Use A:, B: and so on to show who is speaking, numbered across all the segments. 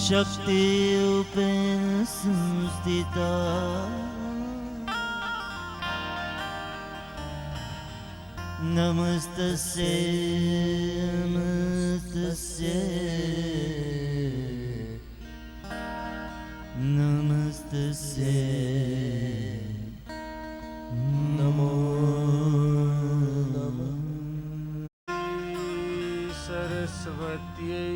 A: शक्ति उपेन संस्थिता नमस्तस्यै नमस्तस्यै नमो नमः
B: सरस्वत्यै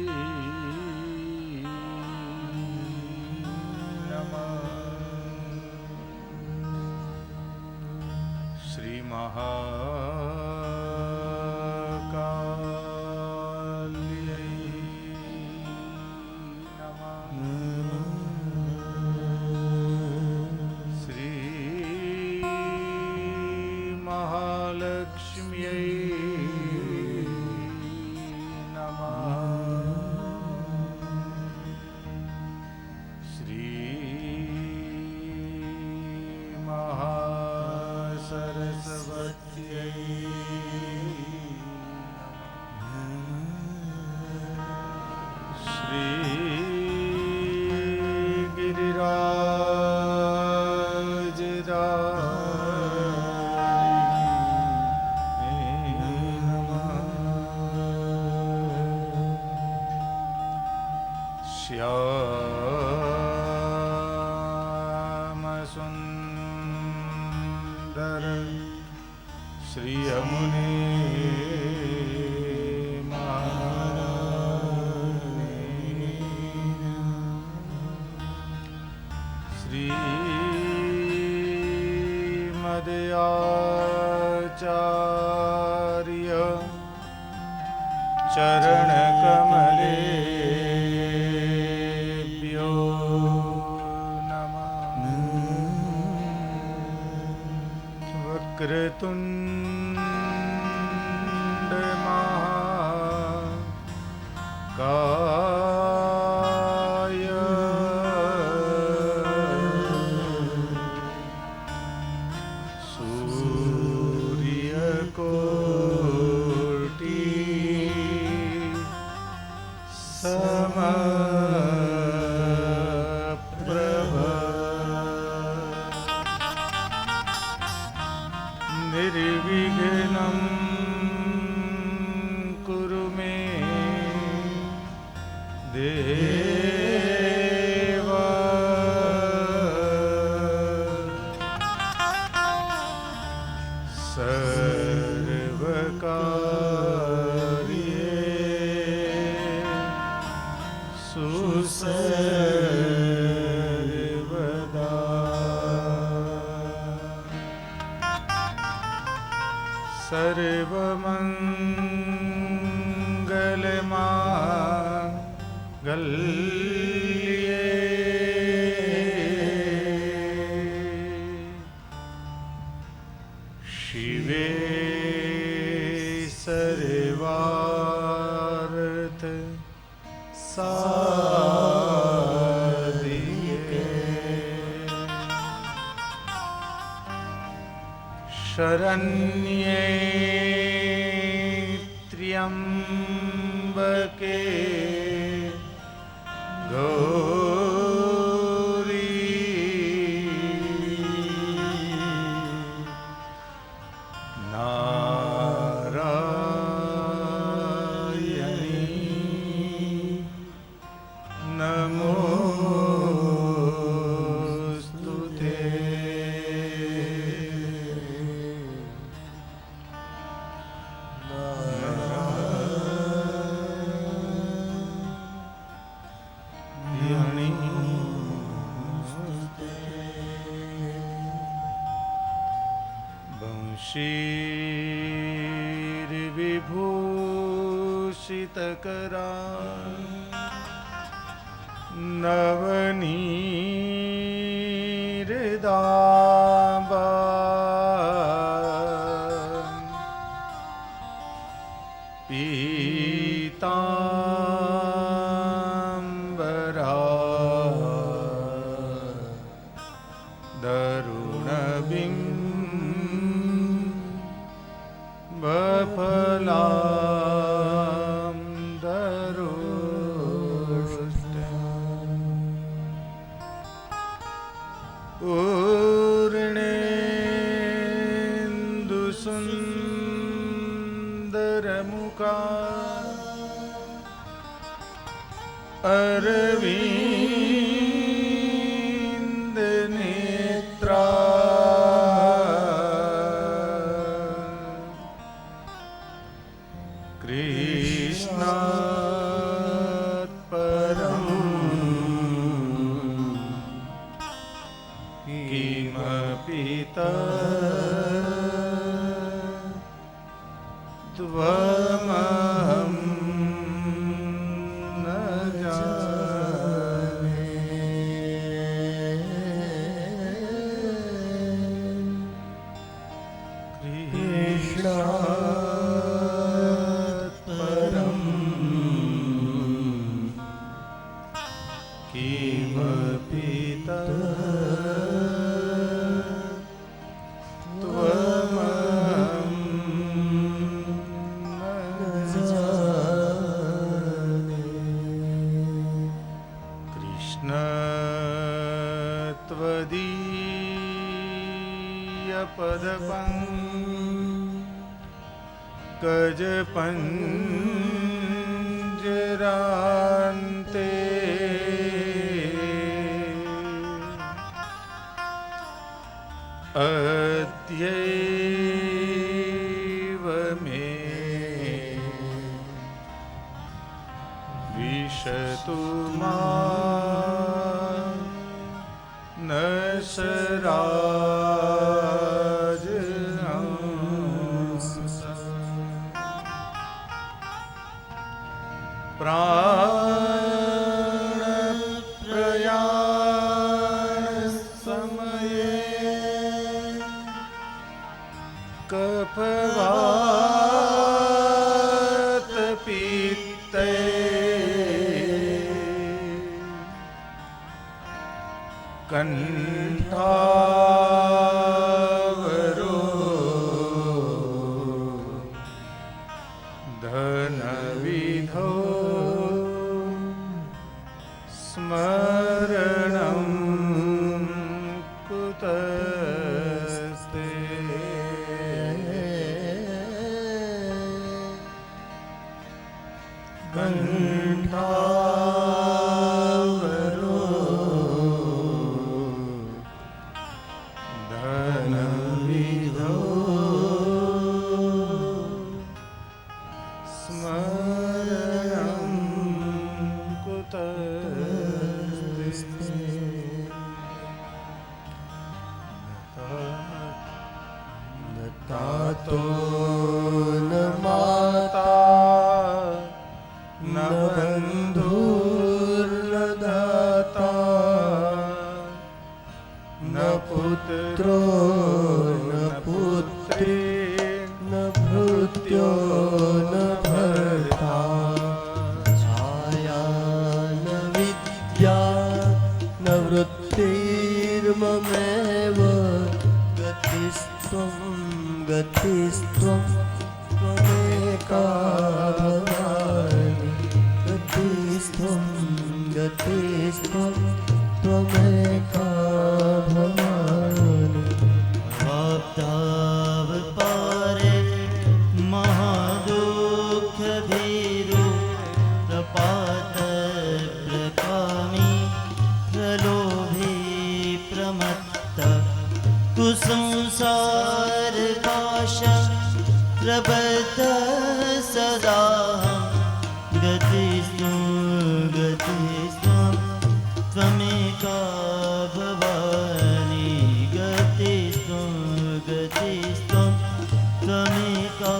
B: नमः। श्री महाकाल्यै नमः। श्री महालक्ष्म्यै श्यामसुन्दर श्री यमुने श्रीमदयाचार्य चरणकमलेभ्यो नमः। वक्रतुण्ड महाकाय सूर्यकोटि समप्रभ निर्विघ्नं कुरु मे देव। सर्वकार्येषु सर्वदा सर्वमङ्गलमाङ्गल्ये शिवे सर्वार्थ साधिके शरण्ये त्र्यंबके गौरी नारायणी नमोस्तुते। शीर्विभूषितकरा नवनीरदाम्बा पीताम्बरा दरुणबिम्बफलां दरोष्ट करमुखा अरविंद नेत्रा कृष्णात् परं किमपि त्वमहं न जाने। कृष्णात् परं किमपि त्वमहं न जाने। कृष्ण त्वदीयपदपङ्कजपञ्जरान्ते अद्यैव मे विशतु मां नशराजहंसः। प्राणप्रयाणसमये कफवातपित्ते कण्ठावरो धनविधौ स्मरणं कुतस्ते। कण्ठावरो धनविधौ स्मरणं कुतस्ते। न तातो न माता न बन्धुर्न दाता न पुत्रो न पुत्री न भृत्यो न भर्ता छाया न विद्या न वृत्तिर्ममेव गतिस्त्वं गतिस्त्वं त्वमेका भवानि गतिस्त्वं गतिस्त्वं त्वमेका भवानि।
A: भक्तावतारे महादुःखभीरु प्रपातप्रकामी प्रलोभी प्रमत्त कुसंसारपाश प्रबद्ध सदाहं गतिस्त्वं गतिस्त्वं त्वमेका भवानि गतिस्त्वं गतिस्त्वं त्वमेका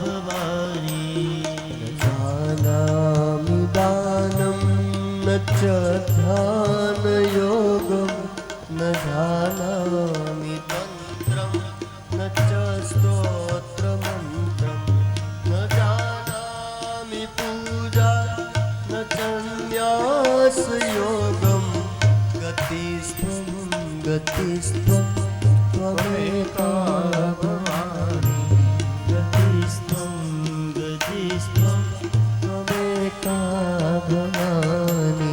A: भवानि।
C: जानामि दानं न च ध्यानयोगं न जानामि तन्त्रं न च स्तोत्रमन्त्रं न जानामि पूजा न च न्यासयोगं गतिस्त्वं गतिस्त्वं त्वमेका भवानि
A: गतिस्त्वं गतिस्त्वं
C: त्वमेका भवानि।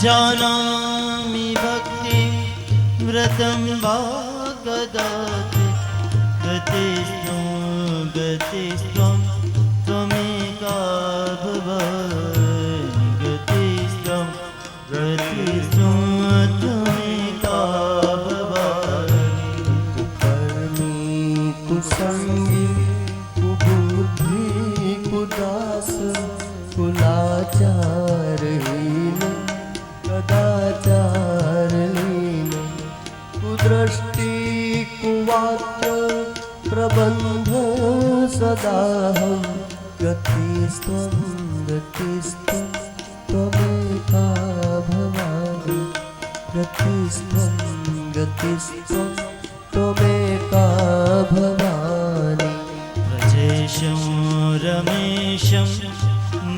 A: जानामि भक्ति व्रतं वा कदाचित् गतिस्त्वं गतिस्त्वं त्वमेका भवानि गतिस्त्वं गतिस्त्वं त्वमेका भवानि
B: कुकर्मी कुसंगी कुबुद्धि कुदास कुलाचारहीन कदाचारहीन कुदृष्टि कुवाक्य प्रबन्ध सदाहं गतिस्त्वं गतिस्त्वं त्वमेका भवानि गतिस्त्वं गतिस्त्वं त्वमेका भवानि
A: व्रजेशं रमेशं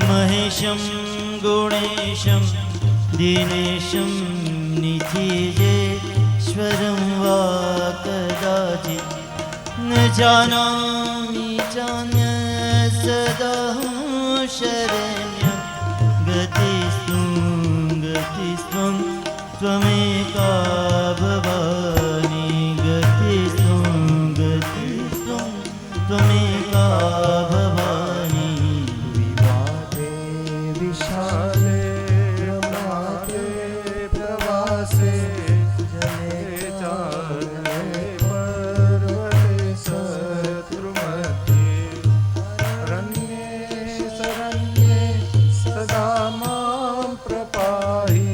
A: महेशं गुणेशं दीनेशं निधिजेश्वरं वा कदाचित् न जानामि चान्यं सदाहं शरण्यं गतिस्त्वं गतिस्त्वं त्वमेका भवानि गतिस्त्वं गतिस्त्वं त्वमेका भवानि
B: विवादे विशाले प्रमादे प्रवासे जले चारणे पर्वते शत्रुमध्ये रण्ये शरण्ये सदा मां प्रपाहि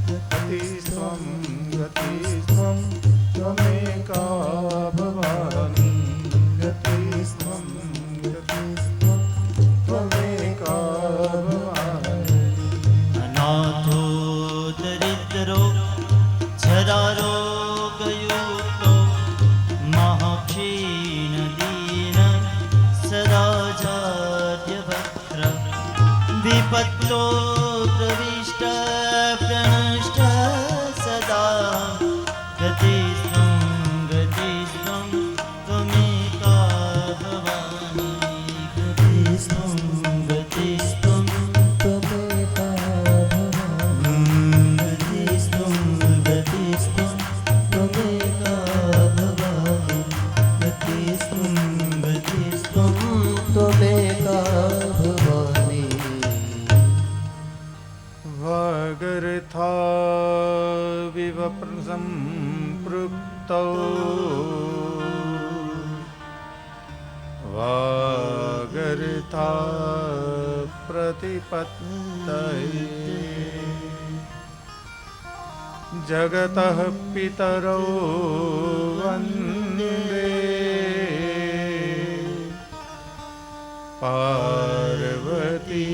B: गतिस्त्वं गतिस्त्वं त्वमेका भवानि गतिस्त्वं गतिस्त्वं त्वमेका भवानि
A: अनाथो दरिद्रो झरारोगयुक्तो महाक्षीणदीन सदा जाड्यभद्र विपत्तो प्रविष्ट प्रणष्ट सदा गतिस्त्वं गतिस्त्वं त्वमेका भवानि गतिस्त्वं गतिस्त्वं
B: त्वमेका भवानि
A: गतिस्त्वं गतिस्त्वं त्वमेका भवानि गतिस्त्वं गतिस्त्वं
B: त्वमेका भवानि
C: वागर्था विवप्रसंपृक्तौ वागर्था प्रतिपत्तये जगतः पितरौ वन्दे पार्वती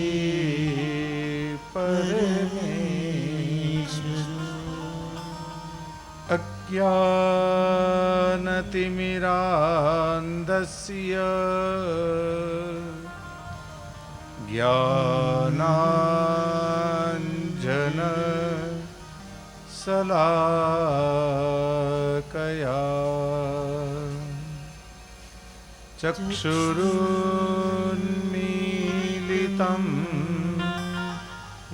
C: अज्ञानतिमिरान्धस्य ज्ञानाञ्जन शलाकया चक्षुरुन्मीलितं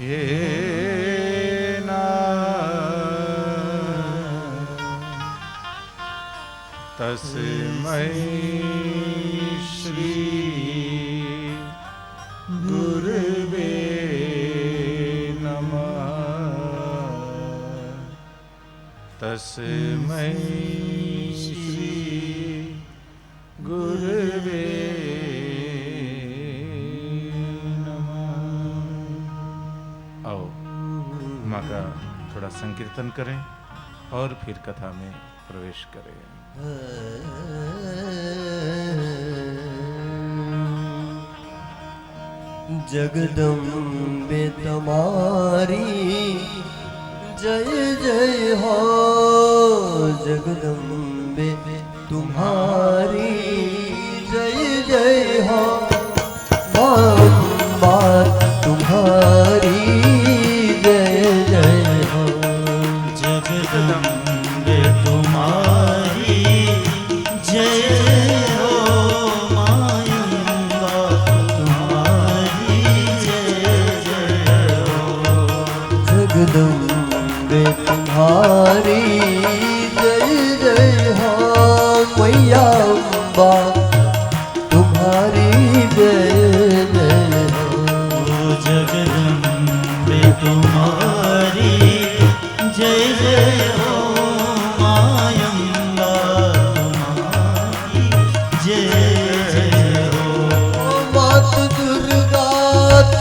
C: येन तस्मै श्री गुरुवे नमः तस्मै श्री गुरुवे नमः। आओ माँ का थोड़ा संकीर्तन करें और फिर कथा में प्रवेश करें।
B: जगदम्बे तुम्हारी जय जय हो जगदम्बे तुम्हारी जय जय हो अम्बा तुम्हारी जय जय हो
A: जगदम्बे तुम्हारी जय हो मायंबा तुम्हारी जय जय हो
B: जगदम्बे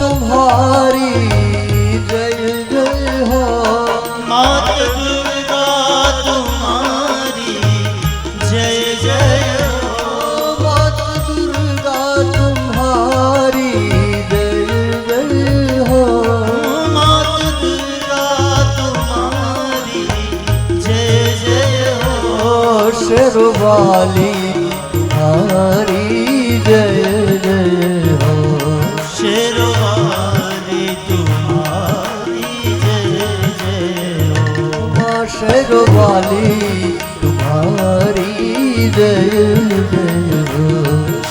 B: तुम्हारी जय जय हो।
A: मात दुर्गा तुम्हारी जय जय हो।
B: मात दुर्गा तुम्हारी जय जय हो।
A: मात दुर्गा तुम्हारी जय जय हो।
B: शेरवाली तुम्हारी जय जय हो।
A: शेरवाली तुम्हारी जय जय हो।
B: माँ शेरवाली तुम्हारी जय जय हो।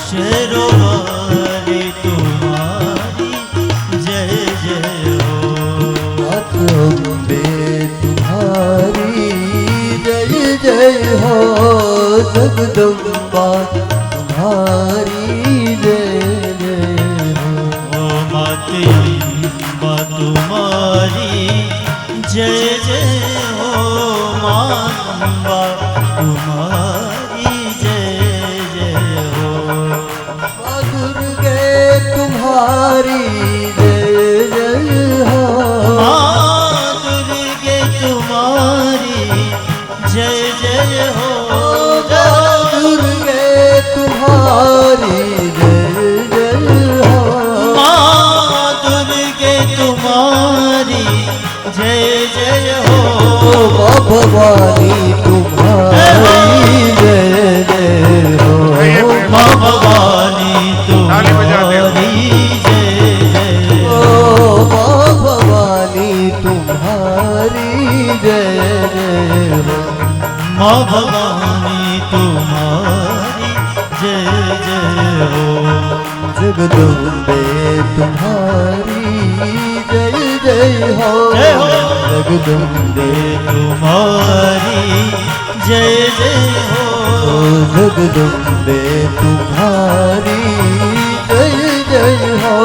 A: शेरवाली तुम्हारी जय जय हो।
B: मात अम्बे तुम्हारी जय जय हो। जगदम्बा तुम्हारी जय जय हो।
A: ओ माते अम्बा तुम्हारी जय जय हो। माँ अम्बा तुम्हारी जय जय हो।
B: माँ दुर्गे तुम्हारी जय जय हो।
A: माँ दुर्गे तुम्हारी जय जय हो।
B: माँ दुर्गे तुम्हारी जय जय हो।
A: माँ दुर्गे तुम्हारी जय जय हो।
B: माँ भवानी तुम्हारी जय जय हो।
A: माँ भवानी तुम्हारी जय जय
B: ओ माँ भवानी तुम्हारी जय जय हो।
A: माँ भवानी तुम्हारी जय जय हो।
B: जगदम्बे तुम्हारी जय जय हो।
A: जय हो।
B: जगदम्बे
A: तुम्हारी जय जय हो।
B: जगदम्बे तुम्हारी जय जय हो।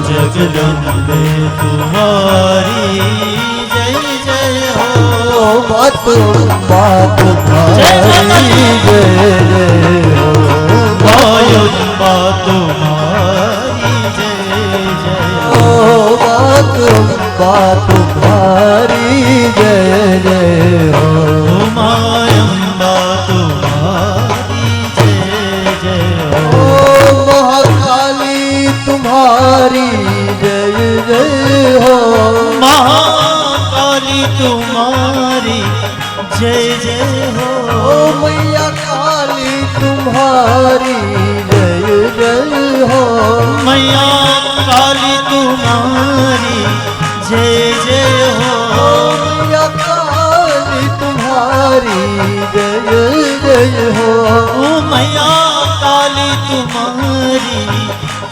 A: जगदम्बे तुम्हारी जय जय हो।
B: मात तुम्हारी जय जय हो।
A: मायुम्बा तुम्हारी जय जय हो।
B: मात तुम्हारी जय जय हो।
A: मायुम्बा तुम्हारी जय जय हो।
B: महाकाली तुम्हारी जय जय हो।
A: महाकाली तुम्हारी जय जय हो।
B: मैया काली तुम्हारी जय जय हो।
A: मैया काली तुम्हारी जय जय हो।
B: मैया काली तुम्हारी जय जय हो।
A: ओ मैया काली तुम्हारी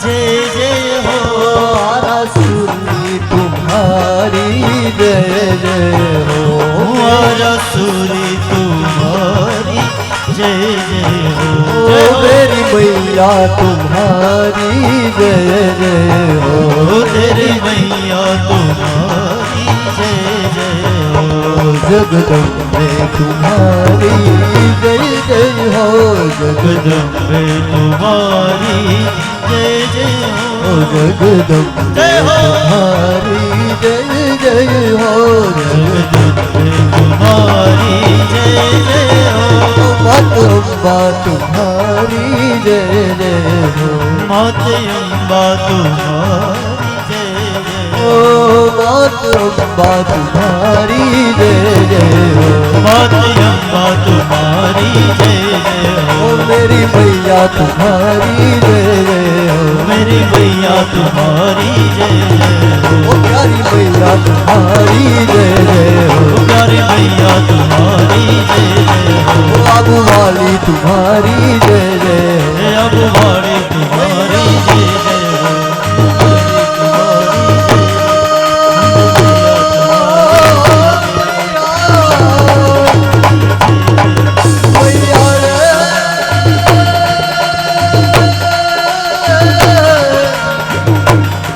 A: जय जय हो।
B: आरासुरी तुम्हारी जय जय हो।
A: रसूली तुम्हारी जय जय हो।
B: ओ मेरी मैया तुम्हारी जय जय हो।
A: तेरी मैया तुम्हारी जय जय हो।
B: जगदम्बे तुम्हारी जय जय हो।
A: जगदम्बे तुम्हारी जय जय हो।
B: जगदम्बे तुम्हारी जय जय हो।
A: जगदम्बे तुम्हारी जय जय हो।
B: मात अम्बा तुम्हारी जय जय हो।
A: मात अम्बा तुम्हारी जय जय
B: ओ मात अम्बा तुम्हारी जय जय हो।
A: मात अम्बा तुम्हारी जय जय
B: ओ
A: हो।
B: मेरी मैया तुम्हारी जय जय हो।
A: मेरी मैया तुम्हारी जय जय हो।
B: ओ प्यारी मैया तुम्हारी जय जय हो।
A: प्यारी मैया तुम्हारी जय जय हो।
B: ओ आबू वाली तुम्हारी जय जय हो।
A: अब वाली तुम्हारी जय जय हो।
B: मैया रे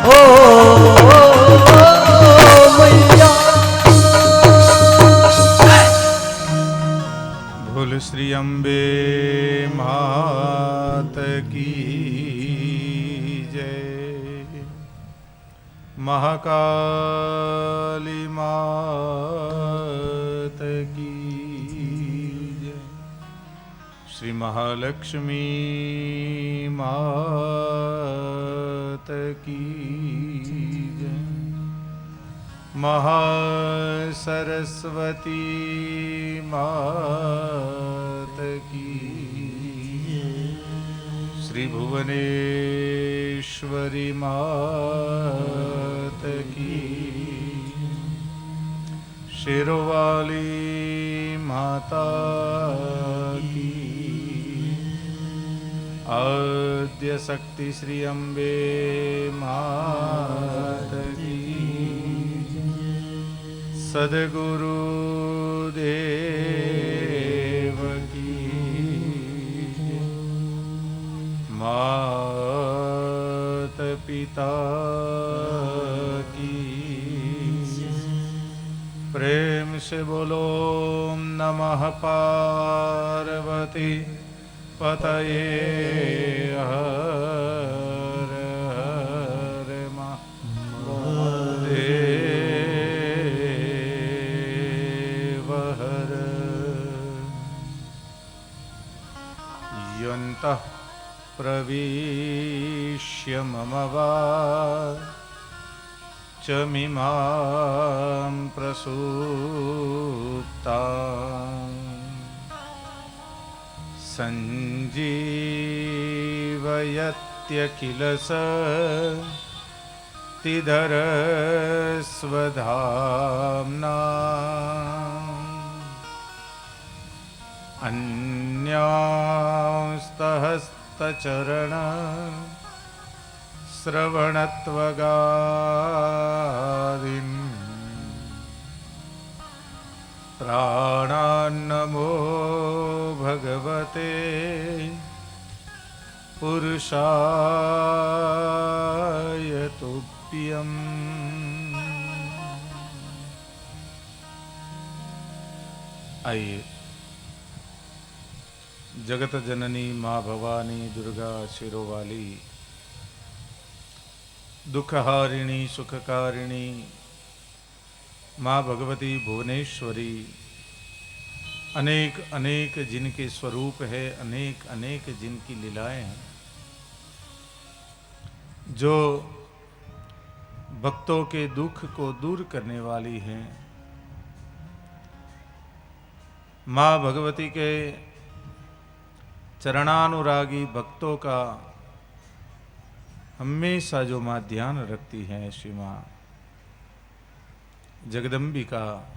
B: ओ मैया
C: बोल श्री अम्बे महा महाकाली मात की जय। श्री महालक्ष्मी मात की जय। महासरस्वती मात की जय। श्री भुवनेश्वरी मात की। शेरोवाली माता की। आद्य शक्ति श्री अम्बे मात की। सद्गुरु देव की। मात पिता की। प्रेम से बोलो नमः पार्वती पतये हर हर महादेव हर। यन्तः प्रविश्य मम वाचमिमां प्रसूप्ताम् संजीवयत्यखिल शक्तिधरस्वधाम्ना। अन्यांस्तहस्तचरण श्रवणत्वगादीन् प्राणान्नमो भगवते पुरुषाय तुभ्यम्। आइए जगत जननी माँ भवानी दुर्गा शिरोवाली दुखहारिणी सुखकारिणी माँ भगवती भुवनेश्वरी अनेक अनेक जिनके स्वरूप है, अनेक अनेक जिनकी लीलाएं हैं, जो भक्तों के दुख को दूर करने वाली हैं। माँ भगवती के चरणानुरागी भक्तों का हमेशा जो माँ ध्यान रखती हैं, श्री माँ जगदम्बिका,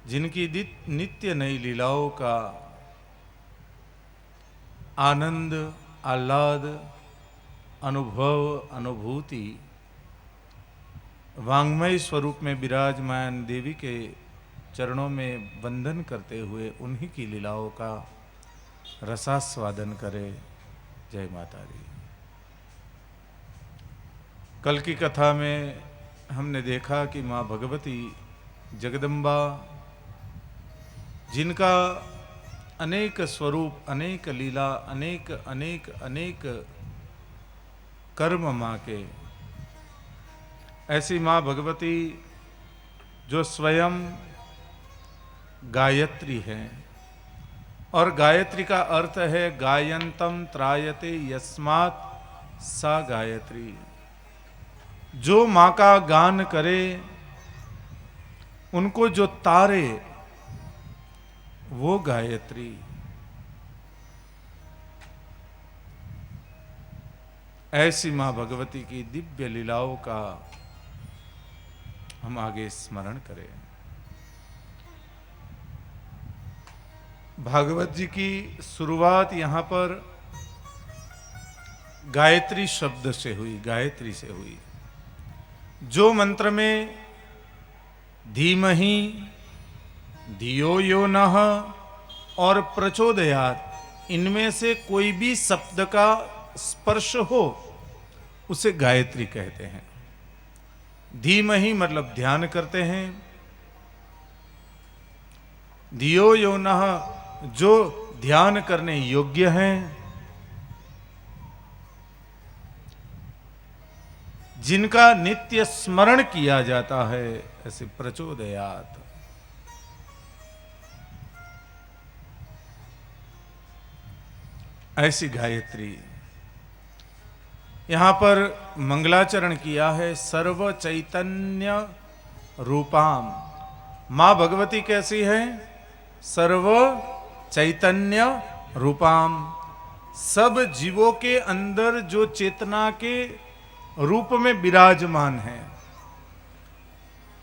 C: जिनकी नित्य नई लीलाओं का आनंद आह्लाद अनुभव अनुभूति वांग्मय स्वरूप में विराजमान देवी के चरणों में वंदन करते हुए उन्हीं की लीलाओं का रसास्वादन करे। जय माता दी। कल की कथा में हमने देखा कि माँ भगवती जगदम्बा, जिनका अनेक स्वरूप, अनेक लीला, अनेक अनेक अनेक कर्म माँ के, ऐसी माँ भगवती जो स्वयं गायत्री है, और गायत्री का अर्थ है गायंतम त्रायते यस्मात् सा गायत्री। जो माँ का गान करे, उनको जो तारे, वो गायत्री। ऐसी माँ भगवती की दिव्य लीलाओं का हम आगे स्मरण करें। भागवत जी की शुरुआत यहां पर गायत्री शब्द से हुई, गायत्री से हुई। जो मंत्र में धीमहि धियो यो नः और प्रचोदयात्, इनमें से कोई भी शब्द का स्पर्श हो उसे गायत्री कहते हैं। धीमहि मतलब ध्यान करते हैं, धियो यो नः जो ध्यान करने योग्य हैं, जिनका नित्य स्मरण किया जाता है, ऐसे प्रचोदयात। ऐसी गायत्री यहां पर मंगलाचरण किया है। सर्व चैतन्य रूपाम, मां भगवती कैसी है? सर्व चैतन्य रूपाम, सब जीवों के अंदर जो चेतना के रूप में विराजमान है,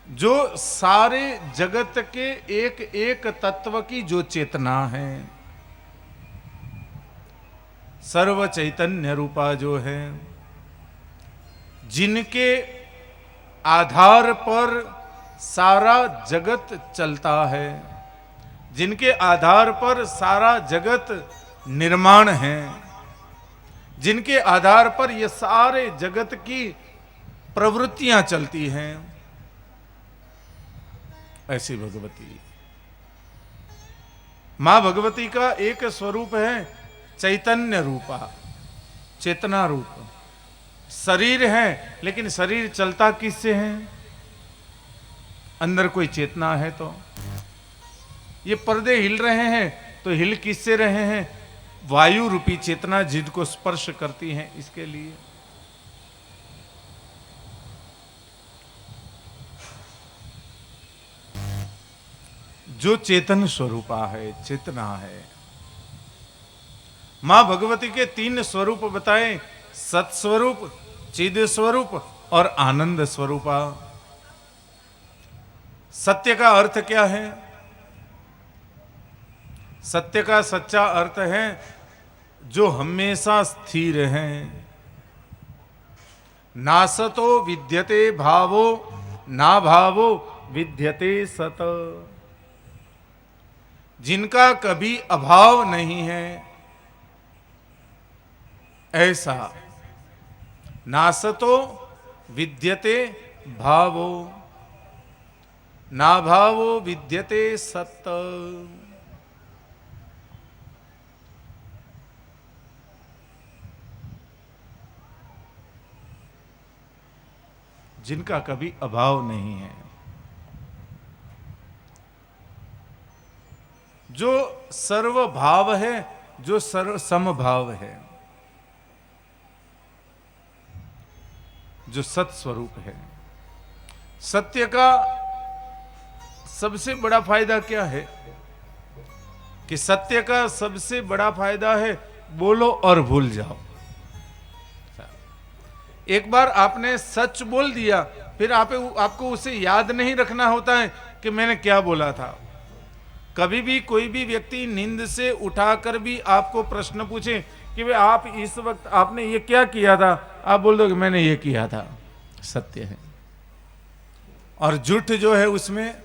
C: जो सारे जगत के एक एक तत्व की जो चेतना है, सर्व चैतन्य रूपा जो है, जिनके आधार पर सारा जगत चलता है, जिनके आधार पर सारा जगत निर्माण है, जिनके आधार पर ये सारे जगत की प्रवृत्तियां चलती हैं, ऐसी भगवती। मां भगवती का एक स्वरूप है चैतन्य रूपा, चेतना रूप। शरीर है, लेकिन शरीर चलता किससे है? अंदर कोई चेतना है तो। ये पर्दे हिल रहे हैं तो हिल किससे रहे हैं? वायु रूपी चेतना जिनको स्पर्श करती है, इसके लिए। जो चेतन स्वरूपा है, चेतना है। मां भगवती के 3 स्वरूप बताए, सत्स्वरूप, चिद स्वरूप और आनंद स्वरूपा। सत्य का अर्थ क्या है? सत्य का सच्चा अर्थ है जो हमेशा स्थिर है। नासतो विद्यते भावो, ना भावो विद्यते सत। जिनका कभी अभाव नहीं है, ऐसा। नासतो विद्यते भावो, ना भावो विद्यते सत। जिनका कभी अभाव नहीं है, जो सर्वभाव है, जो सर्व समभाव है, जो सत्स्वरूप है। सत्य का सबसे बड़ा फायदा क्या है? कि सत्य का सबसे बड़ा फायदा है बोलो और भूल जाओ। एक बार आपने सच बोल दिया, फिर आपको उसे याद नहीं रखना होता है कि मैंने क्या बोला था। कभी भी कोई भी व्यक्ति नींद से उठाकर भी आपको प्रश्न पूछे कि भाई आप इस वक्त आपने ये क्या किया था, आप बोल दो कि मैंने ये किया था। सत्य है। और झूठ जो है उसमें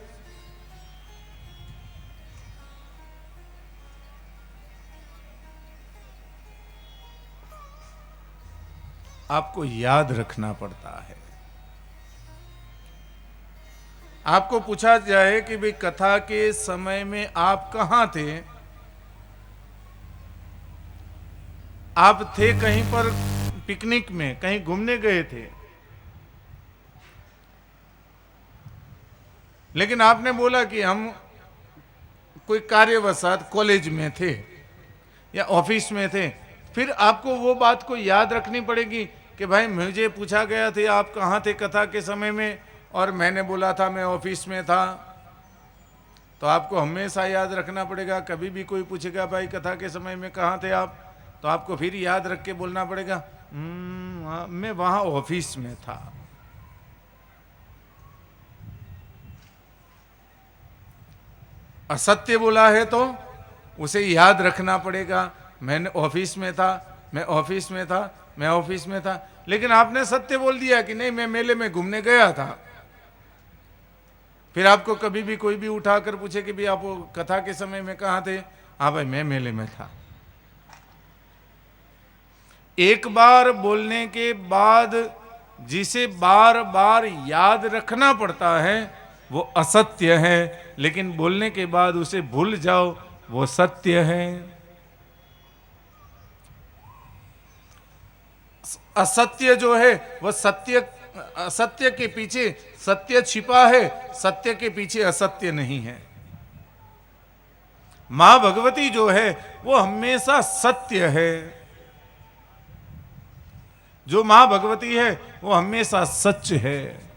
C: आपको याद रखना पड़ता है। आपको पूछा जाए कि भाई कथा के समय में आप कहां थे? आप थे कहीं पर पिकनिक में, कहीं घूमने गए थे, लेकिन आपने बोला कि हम कोई कार्यवशात कॉलेज में थे या ऑफिस में थे। फिर आपको वो बात को याद रखनी पड़ेगी कि भाई मुझे पूछा गया था आप कहाँ थे कथा के समय में, और मैंने बोला था मैं ऑफिस में था। तो आपको हमेशा याद रखना पड़ेगा। कभी भी कोई पूछेगा भाई कथा के समय में कहाँ थे आप, तो आपको फिर याद रख के बोलना पड़ेगा मैं वहाँ ऑफिस में था। असत्य बोला है तो उसे याद रखना पड़ेगा, मैंने ऑफिस में था, मैं ऑफिस में था, मैं ऑफिस में था। लेकिन आपने सत्य बोल दिया कि नहीं मैं मेले में घूमने गया था। फिर आपको कभी भी कोई भी उठाकर पूछे कि भाई आप कथा के समय में कहाँ थे, हाँ भाई मैं मेले में था। एक बार बोलने के बाद जिसे बार बार याद रखना पड़ता है वो असत्य है, लेकिन बोलने के बाद उसे भूल जाओ वो सत्य है। असत्य जो है वह सत्य असत्य के पीछे सत्य छिपा है, सत्य के पीछे असत्य नहीं है। मां भगवती जो है वो हमेशा सत्य है। जो मां भगवती है वो हमेशा सच है।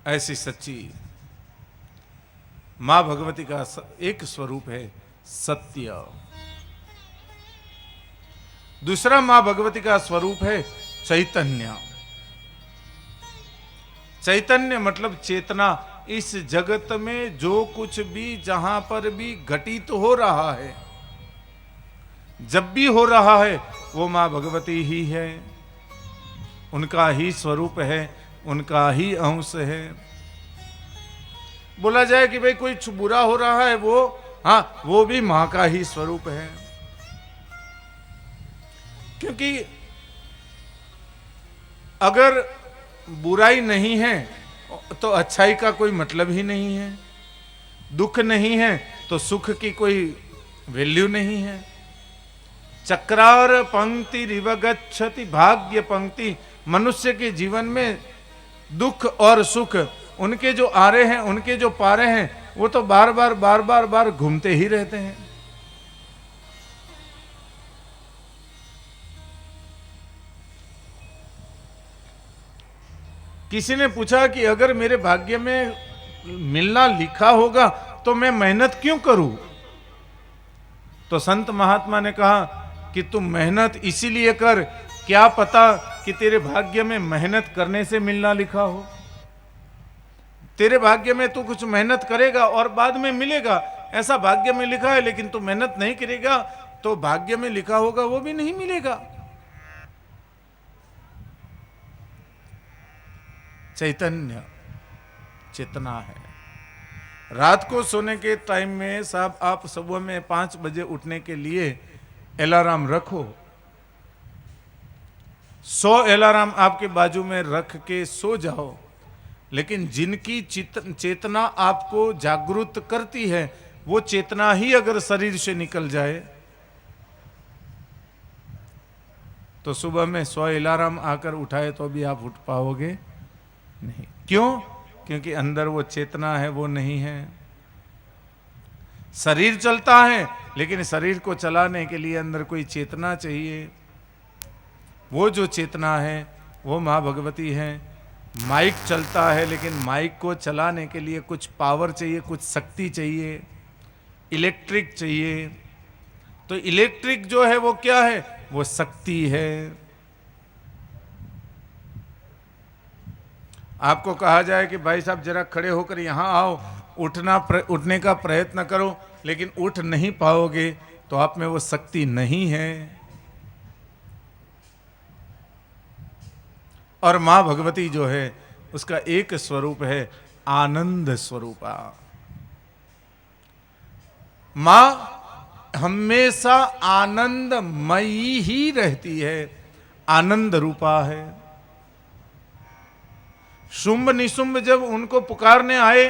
C: ऐसी सच्ची मां भगवती का एक स्वरूप है सत्य। दूसरा मां भगवती का स्वरूप है चैतन्य। चैतन्य मतलब चेतना। इस जगत में जो कुछ भी जहां पर भी घटित हो रहा है, जब भी हो रहा है, वो मां भगवती ही है। उनका ही स्वरूप है, उनका ही अंश है। बोला जाए कि भाई कोई बुरा हो रहा है, वो भी मां का ही स्वरूप है। क्योंकि अगर बुराई नहीं है तो अच्छाई का कोई मतलब ही नहीं है। दुख नहीं है तो सुख की कोई वैल्यू नहीं है। चक्रार पंक्ति रिव गच्छति भाग्य पंक्ति। मनुष्य के जीवन में दुख और सुख, उनके जो आ रहे हैं, उनके जो पा रहे हैं, वो तो बार बार घूमते ही रहते हैं। किसी ने पूछा कि अगर मेरे भाग्य में मिलना लिखा होगा तो मैं मेहनत क्यों करूं? तो संत महात्मा ने कहा कि तुम मेहनत इसीलिए कर, क्या पता कि तेरे भाग्य में मेहनत करने से मिलना लिखा हो। तेरे भाग्य में तू कुछ मेहनत करेगा और बाद में मिलेगा, ऐसा भाग्य में लिखा है। लेकिन तू मेहनत नहीं करेगा तो भाग्य में लिखा होगा वो भी नहीं मिलेगा। चैतन्य चेतना है। रात को सोने के टाइम में साहब आप सुबह में 5 बजे उठने के लिए अलार्म रखो। 100 अलार्म आपके बाजू में रख के सो जाओ, लेकिन जिनकी चेतना आपको जागृत करती है, वो चेतना ही अगर शरीर से निकल जाए तो सुबह में 100 अलार्म आकर उठाए तो भी आप उठ पाओगे नहीं। क्यों? क्योंकि अंदर वो चेतना है वो नहीं है। शरीर चलता है, लेकिन शरीर को चलाने के लिए अंदर कोई चेतना चाहिए। वो जो चेतना है वो मां भगवती है। माइक चलता है, लेकिन माइक को चलाने के लिए कुछ पावर चाहिए, कुछ शक्ति चाहिए, इलेक्ट्रिक चाहिए। तो इलेक्ट्रिक जो है वो क्या है? वो शक्ति है। आपको कहा जाए कि भाई साहब जरा खड़े होकर यहां आओ, उठने का प्रयत्न करो, लेकिन उठ नहीं पाओगे तो आप में वो शक्ति नहीं है। और मां भगवती जो है उसका एक स्वरूप है आनंद स्वरूपा। मां हमेशा आनंदमयी ही रहती है, आनंद रूपा है। शुंभ निशुंभ जब उनको पुकारने आए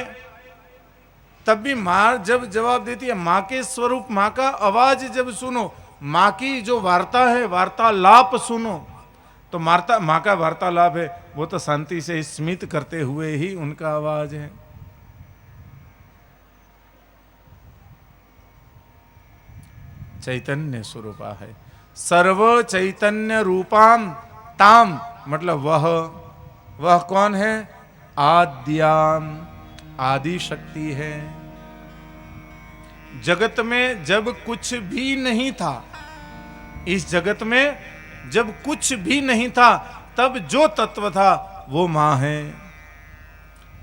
C: तब भी मां जब जवाब देती है, मां के स्वरूप, मां का आवाज जब सुनो, मां की जो वार्ता है, वार्तालाप सुनो, तो मां का वार्तालाप है वो तो शांति से स्मित करते हुए ही उनका आवाज है। चैतन्य स्वरूपा है। सर्व चैतन्य रूपाम ताम मतलब वह कौन है? आद्याम, आदि शक्ति है। जगत में जब कुछ भी नहीं था, इस जगत में जब कुछ भी नहीं था, तब जो तत्व था वो मां है।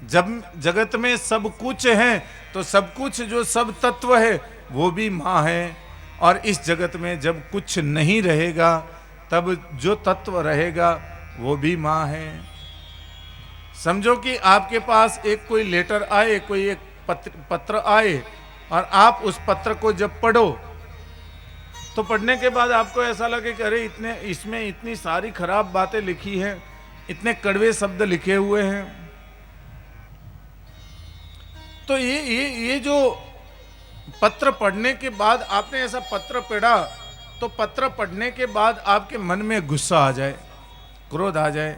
C: जब जगत में सब कुछ है तो सब कुछ जो सब तत्व है वो भी मां है। और इस जगत में जब कुछ नहीं रहेगा तब जो तत्व रहेगा वो भी मां है। समझो कि आपके पास एक कोई लेटर आए, कोई एक पत्र आए, और आप उस पत्र को जब पढ़ो तो पढ़ने के बाद आपको ऐसा लगे कि अरे इसमें इतनी सारी खराब बातें लिखी हैं, इतने कड़वे शब्द लिखे हुए हैं। तो ये जो पत्र पढ़ने के बाद आपने ऐसा पत्र पढ़ा तो पत्र पढ़ने के बाद आपके मन में गुस्सा आ जाए, क्रोध आ जाए।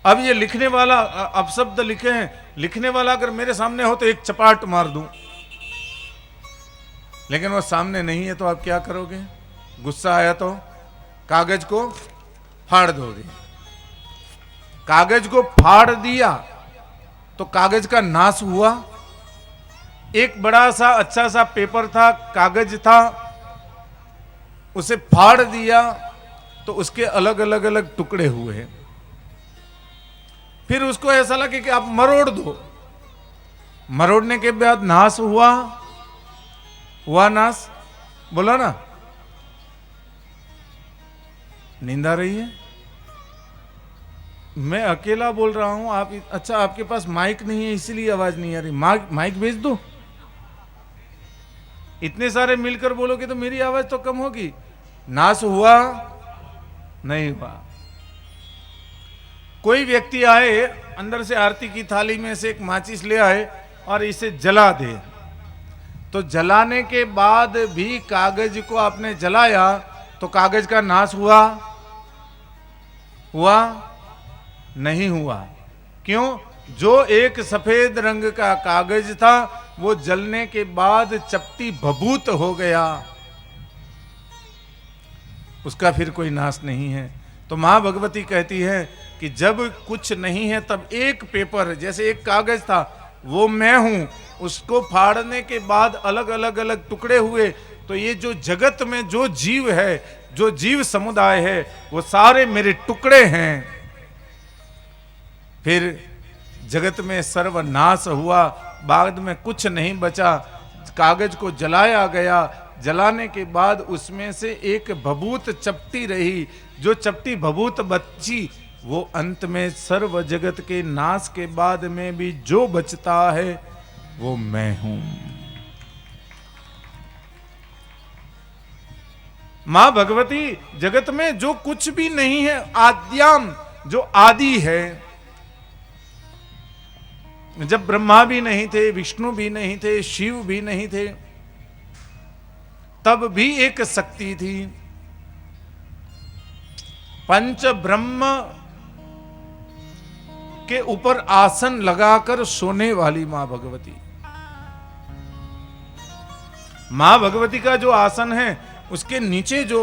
C: अब ये लिखने वाला अपशब्द लिखे हैं, लिखने वाला अगर मेरे सामने हो तो एक चपाट मार दूं, लेकिन वो सामने नहीं है तो आप क्या करोगे? गुस्सा आया तो कागज को फाड़ दोगे। कागज को फाड़ दिया तो कागज का नाश हुआ। एक बड़ा सा अच्छा सा पेपर था, कागज था, उसे फाड़ दिया तो उसके अलग अलग अलग टुकड़े हुए। फिर उसको ऐसा लगे कि आप मरोड़ दो। मरोड़ने के बाद नाश हुआ नाश, बोला ना? नींद आ रही है? मैं अकेला बोल रहा हूं, आप अच्छा आपके पास माइक नहीं है इसलिए आवाज नहीं आ रही। माइक भेज दो। इतने सारे मिलकर बोलोगे तो मेरी आवाज तो कम होगी। नाश हुआ नहीं हुआ। कोई व्यक्ति आए, अंदर से आरती की थाली में से एक माचिस ले आए और इसे जला दे, तो जलाने के बाद भी कागज को आपने जलाया तो कागज का नाश हुआ नहीं हुआ। क्यों? जो एक सफेद रंग का कागज था वो जलने के बाद चपटी भभूत हो गया, उसका फिर कोई नाश नहीं है। तो मां भगवती कहती है कि जब कुछ नहीं है तब एक पेपर, जैसे एक कागज था वो मैं हूं, उसको फाड़ने के बाद अलग अलग अलग टुकड़े हुए। तो ये जो जगत में जो जीव है, जो जीव समुदाय है, वो सारे मेरे टुकड़े हैं। फिर जगत में सर्वनाश हुआ, बाद में कुछ नहीं बचा। कागज को जलाया गया, जलाने के बाद उसमें से एक भभूत चपटी रही। जो चपटी भभूत बची वो अंत में सर्व जगत के नाश के बाद में भी जो बचता है वो मैं हूं। मां भगवती जगत में जो कुछ भी नहीं है, आद्याम जो आदि है, जब ब्रह्मा भी नहीं थे, विष्णु भी नहीं थे, शिव भी नहीं थे, तब भी एक शक्ति थी। पंच ब्रह्म के ऊपर आसन लगाकर सोने वाली मां भगवती। मां भगवती का जो आसन है उसके नीचे जो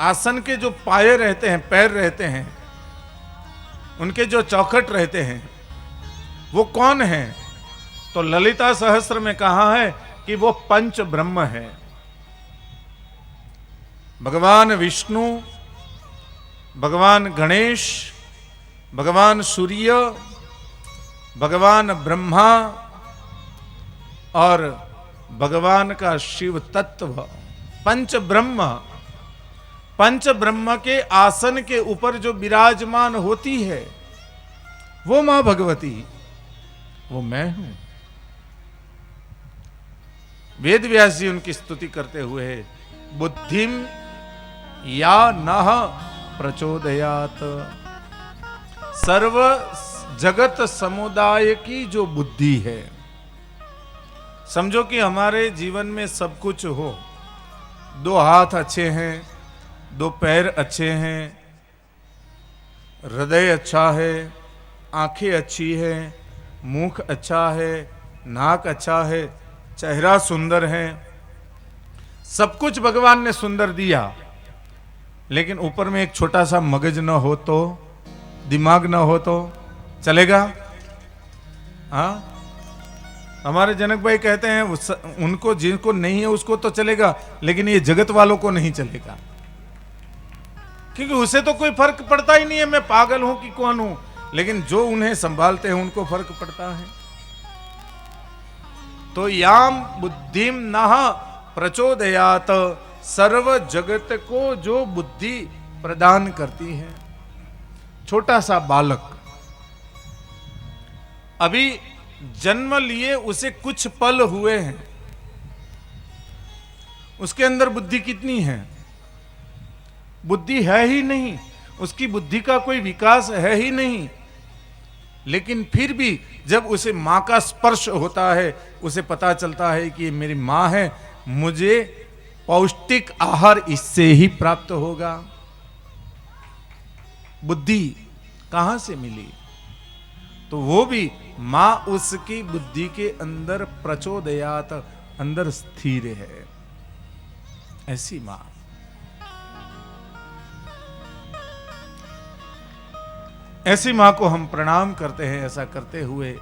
C: आसन के जो पाए रहते हैं, पैर रहते हैं, उनके जो चौखट रहते हैं, वो कौन है? तो ललिता सहस्त्र में कहा है कि वो पंच ब्रह्म है। भगवान विष्णु, भगवान गणेश, भगवान सूर्य, भगवान ब्रह्मा और भगवान का शिव तत्व, पंच ब्रह्म। पंच ब्रह्म के आसन के ऊपर जो विराजमान होती है वो मां भगवती, वो मैं हूं। वेद व्यास जी उनकी स्तुति करते हुए, बुद्धिम या नह प्रचोदयात, सर्व जगत समुदाय की जो बुद्धि है। समझो कि हमारे जीवन में सब कुछ हो, दो हाथ अच्छे हैं, दो पैर अच्छे हैं, हृदय अच्छा है, आंखें अच्छी है, मुख अच्छा है, नाक अच्छा है, चेहरा सुंदर है, सब कुछ भगवान ने सुंदर दिया, लेकिन ऊपर में एक छोटा सा मगज न हो तो, दिमाग न हो तो चलेगा? हाँ, हमारे जनक भाई कहते हैं उनको, जिनको नहीं है उसको तो चलेगा, लेकिन ये जगत वालों को नहीं चलेगा, क्योंकि उसे तो कोई फर्क पड़ता ही नहीं है मैं पागल हूं कि कौन हूं, लेकिन जो उन्हें संभालते हैं उनको फर्क पड़ता है। तो याम बुद्धिम नह प्रचोदयात, सर्व जगत को जो बुद्धि प्रदान करती है। छोटा सा बालक अभी जन्म लिए उसे कुछ पल हुए हैं, उसके अंदर बुद्धि कितनी है? बुद्धि है ही नहीं, उसकी बुद्धि का कोई विकास है ही नहीं। लेकिन फिर भी जब उसे मां का स्पर्श होता है, उसे पता चलता है कि ये मेरी मां है, मुझे पौष्टिक आहार इससे ही प्राप्त होगा। बुद्धि कहां से मिली? तो वो भी मां उसकी बुद्धि के अंदर प्रचोदयात, अंदर स्थिर है, ऐसी मां। ऐसी मां को हम प्रणाम करते हैं। ऐसा करते हुए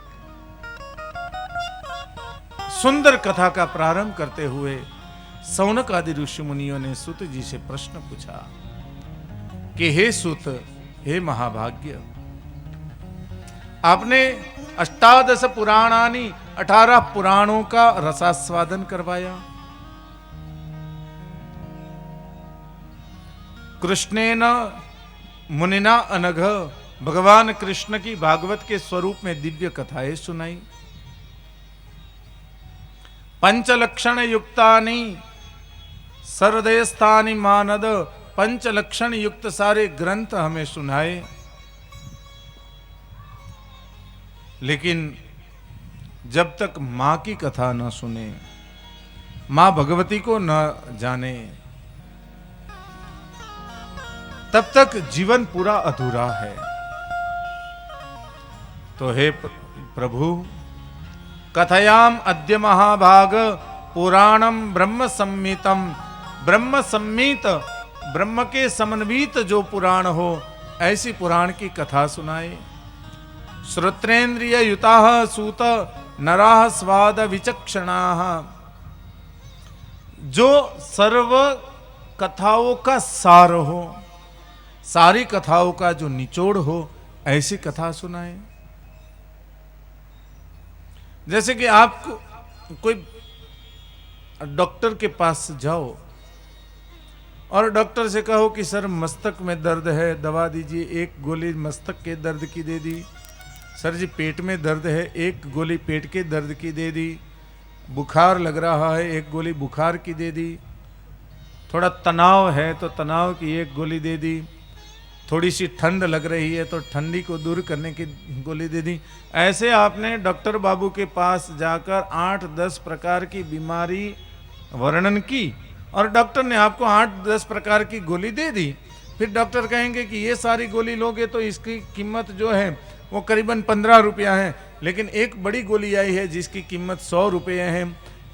C: सुंदर कथा का प्रारंभ करते हुए सौनक आदि ऋषि मुनियों ने सूत जी से प्रश्न पूछा कि हे सूत, हे महाभाग्य, आपने अष्टादश पुराणानि 18 पुराणों का रसास्वादन करवाया। कृष्णेन मुनिना अनघ, भगवान कृष्ण की भागवत के स्वरूप में दिव्य कथाएं सुनाई। पंचलक्षण युक्तानि सर्वदेस्थानि मानद, पंचलक्षण युक्त सारे ग्रंथ हमें सुनाए। लेकिन जब तक मां की कथा न सुने, मां भगवती को न जाने, तब तक जीवन पूरा अधूरा है। तो हे प्रभु, कथयाम अद्य महाभाग पुराणम ब्रह्म सम्मितम, ब्रह्म सम्मित, ब्रह्म के समन्वित जो पुराण हो, ऐसी पुराण की कथा सुनाए। श्रोत्रेन्द्रिय युताः सूत नराः स्वाद विचक्षणाः, जो सर्व कथाओं का सार हो, सारी कथाओं का जो निचोड़ हो, ऐसी कथा सुनाए। जैसे कि आप कोई डॉक्टर के पास जाओ और डॉक्टर से कहो कि सर मस्तक में दर्द है, दवा दीजिए, एक गोली मस्तक के दर्द की दे दी। सर जी पेट में दर्द है, एक गोली पेट के दर्द की दे दी। बुखार लग रहा है, एक गोली बुखार की दे दी। थोड़ा तनाव है तो तनाव की एक गोली दे दी। थोड़ी सी ठंड लग रही है तो ठंडी को दूर करने की गोली दे दी। ऐसे आपने डॉक्टर बाबू के पास जाकर 8-10 प्रकार की बीमारी वर्णन की और डॉक्टर ने आपको 8-10 प्रकार की गोली दे दी। फिर डॉक्टर कहेंगे कि ये सारी गोली लोगे तो इसकी कीमत जो है वो करीबन 15 रुपया है, लेकिन एक बड़ी गोली आई है जिसकी कीमत 100 रुपये है।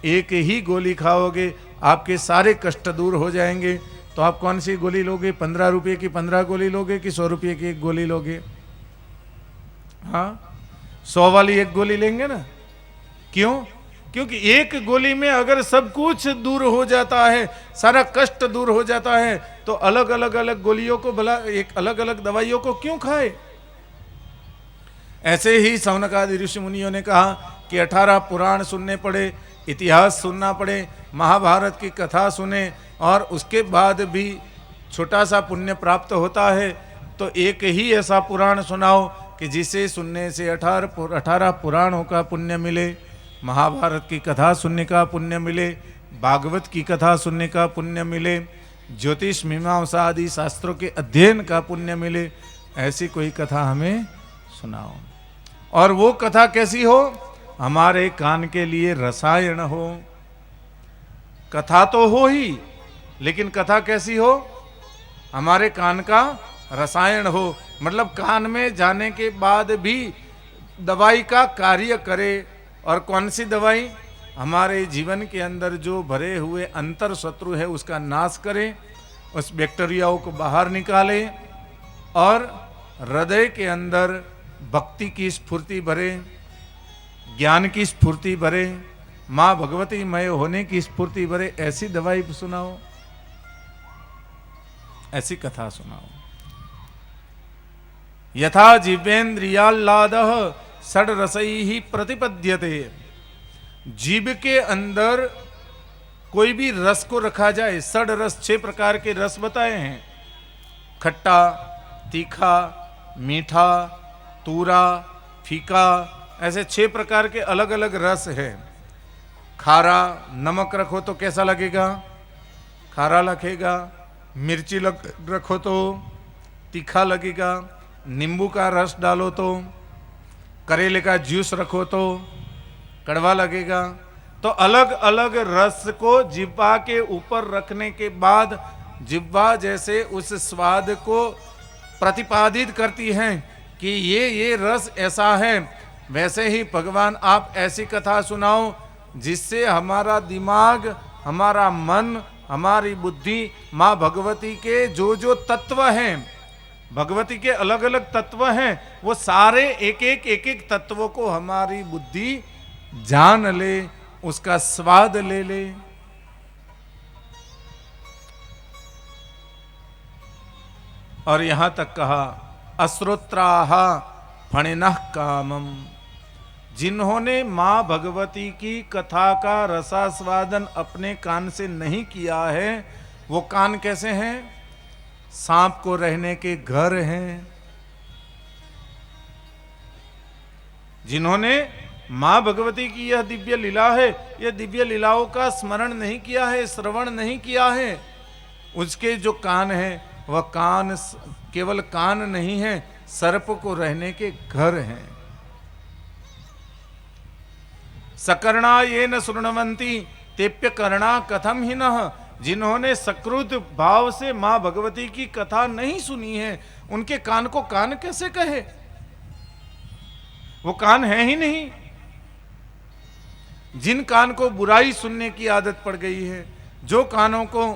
C: एक ही गोली खाओगे, आपके सारे कष्ट दूर हो जाएंगे। तो आप कौन सी गोली लोगे? 15 रुपये की 15 गोली लोगे कि 100 रुपये की एक गोली लोगे? हाँ, 100 वाली एक गोली लेंगे ना। क्यों? क्योंकि एक गोली में अगर सब कुछ दूर हो जाता है, सारा कष्ट दूर हो जाता है, तो अलग अलग गोलियों को भला, एक अलग अलग दवाइयों को क्यों खाए? ऐसे ही सौनक आदि ऋषि मुनियों ने कहा कि 18 पुराण सुनने पड़े, इतिहास सुनना पड़े, महाभारत की कथा सुने और उसके बाद भी छोटा सा पुण्य प्राप्त होता है। तो एक ही ऐसा पुराण सुनाओ कि जिसे सुनने से 18 पुराणों का पुण्य मिले, महाभारत की कथा सुनने का पुण्य मिले, भागवत की कथा सुनने का पुण्य मिले, ज्योतिष मीमांसा आदि शास्त्रों के अध्ययन का पुण्य मिले। ऐसी कोई कथा हमें सुनाओ। और वो कथा कैसी हो? हमारे कान के लिए रसायन हो। कथा तो हो ही, लेकिन कथा कैसी हो? हमारे कान का रसायन हो, मतलब कान में जाने के बाद भी दवाई का कार्य करे। और कौन सी दवाई? हमारे जीवन के अंदर जो भरे हुए अंतर शत्रु है उसका नाश करे, उस बैक्टीरियाओं को बाहर निकाले और हृदय के अंदर भक्ति की स्फूर्ति भरे, ज्ञान की स्फूर्ति भरे, माँ भगवती मय होने की स्फूर्ति भरे। ऐसी दवाई सुनाओ, ऐसी कथा सुनाओ। यथा जीवेन्द्रियाल्लादः षड रसैः प्रतिपद्यते। जीव के अंदर कोई भी रस को रखा जाए, षड रस 6 प्रकार के रस बताए हैं। खट्टा, तीखा, मीठा, तूरा, फीका, ऐसे 6 प्रकार के अलग अलग रस है। खारा, नमक रखो तो कैसा लगेगा? खारा लगेगा। मिर्ची रखो तो तीखा लगेगा। नींबू का रस डालो तो, करेले का जूस रखो तो कड़वा लगेगा। तो अलग अलग रस को जिह्वा के ऊपर रखने के बाद जिह्वा जैसे उस स्वाद को प्रतिपादित करती है कि ये रस ऐसा है, वैसे ही भगवान आप ऐसी कथा सुनाओ जिससे हमारा दिमाग, हमारा मन, हमारी बुद्धि माँ भगवती के जो जो तत्व हैं, भगवती के अलग अलग तत्व हैं, वो सारे एक एक तत्वों को हमारी बुद्धि जान ले, उसका स्वाद ले ले। और यहां तक कहा अश्रोत्राह फणिनः कामम, जिन्होंने मां भगवती की कथा का रसास्वादन अपने कान से नहीं किया है, वो कान कैसे हैं? सांप को रहने के घर हैं। जिन्होंने मां भगवती की यह दिव्य लीला है, यह दिव्य लीलाओं का स्मरण नहीं किया है, श्रवण नहीं किया है, उसके जो कान हैं वह कान केवल कान नहीं है, सर्प को रहने के घर हैं। सकर्णा ये न शृण्वन्ति तेप्य कर्णा कथम ही न, जिन्होंने सकृत भाव से मां भगवती की कथा नहीं सुनी है, उनके कान को कान कैसे कहे? वो कान है ही नहीं। जिन कान को बुराई सुनने की आदत पड़ गई है, जो कानों को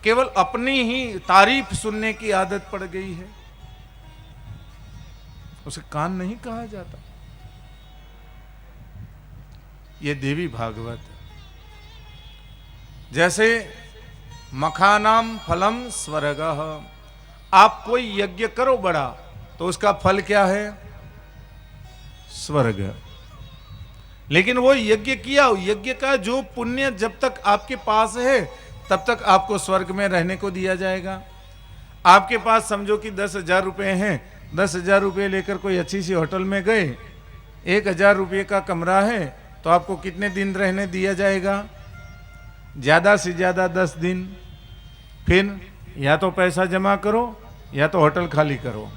C: केवल अपनी ही तारीफ सुनने की आदत पड़ गई है, उसे कान नहीं कहा जाता। ये देवी भागवत जैसे मखानाम फलम स्वर्गः, आप कोई यज्ञ करो बड़ा तो उसका फल क्या है? स्वर्ग। लेकिन वो यज्ञ किया, यज्ञ का जो पुण्य जब तक आपके पास है तब तक आपको स्वर्ग में रहने को दिया जाएगा। आपके पास समझो कि 10,000 रुपये हैं, 10,000 रुपये लेकर कोई अच्छी सी होटल में गए, 1,000 रुपये का कमरा है, तो आपको कितने दिन रहने दिया जाएगा? ज़्यादा से ज़्यादा 10 दिन। फिर या तो पैसा जमा करो या तो होटल खाली करो।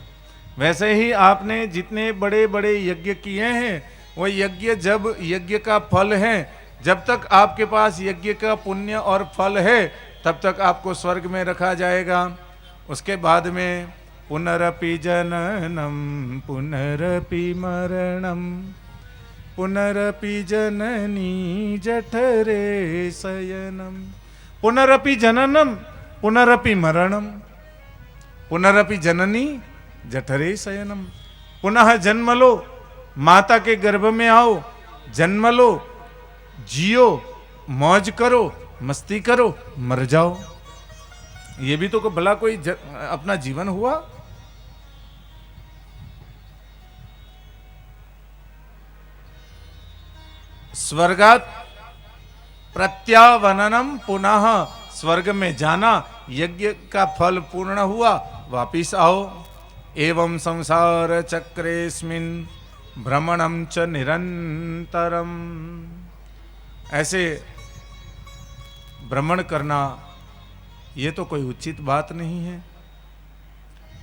C: वैसे ही आपने जितने बड़े बड़े यज्ञ किए हैं, वो यज्ञ जब यज्ञ का फल है, जब तक आपके पास यज्ञ का पुण्य और फल है तब तक आपको स्वर्ग में रखा जाएगा। उसके बाद में पुनरपि जननम पुनरपि मरणम पुनरपि जननी जठरे शयनम, पुनरपि जननम पुनरपि मरणम पुनरपि जननी जठरे शयनम, पुनः जन्म लो, माता के गर्भ में आओ, जन्म लो, जियो, मौज करो, मस्ती करो, मर जाओ। ये भी तो भला कोई अपना जीवन हुआ? स्वर्गात प्रत्यावननम, पुनः स्वर्ग में जाना, यज्ञ का फल पूर्ण हुआ, वापिस आओ। एवं संसार चक्रेस्मिन् भ्रमणम च निरंतरम, ऐसे भ्रमण करना ये तो कोई उचित बात नहीं है।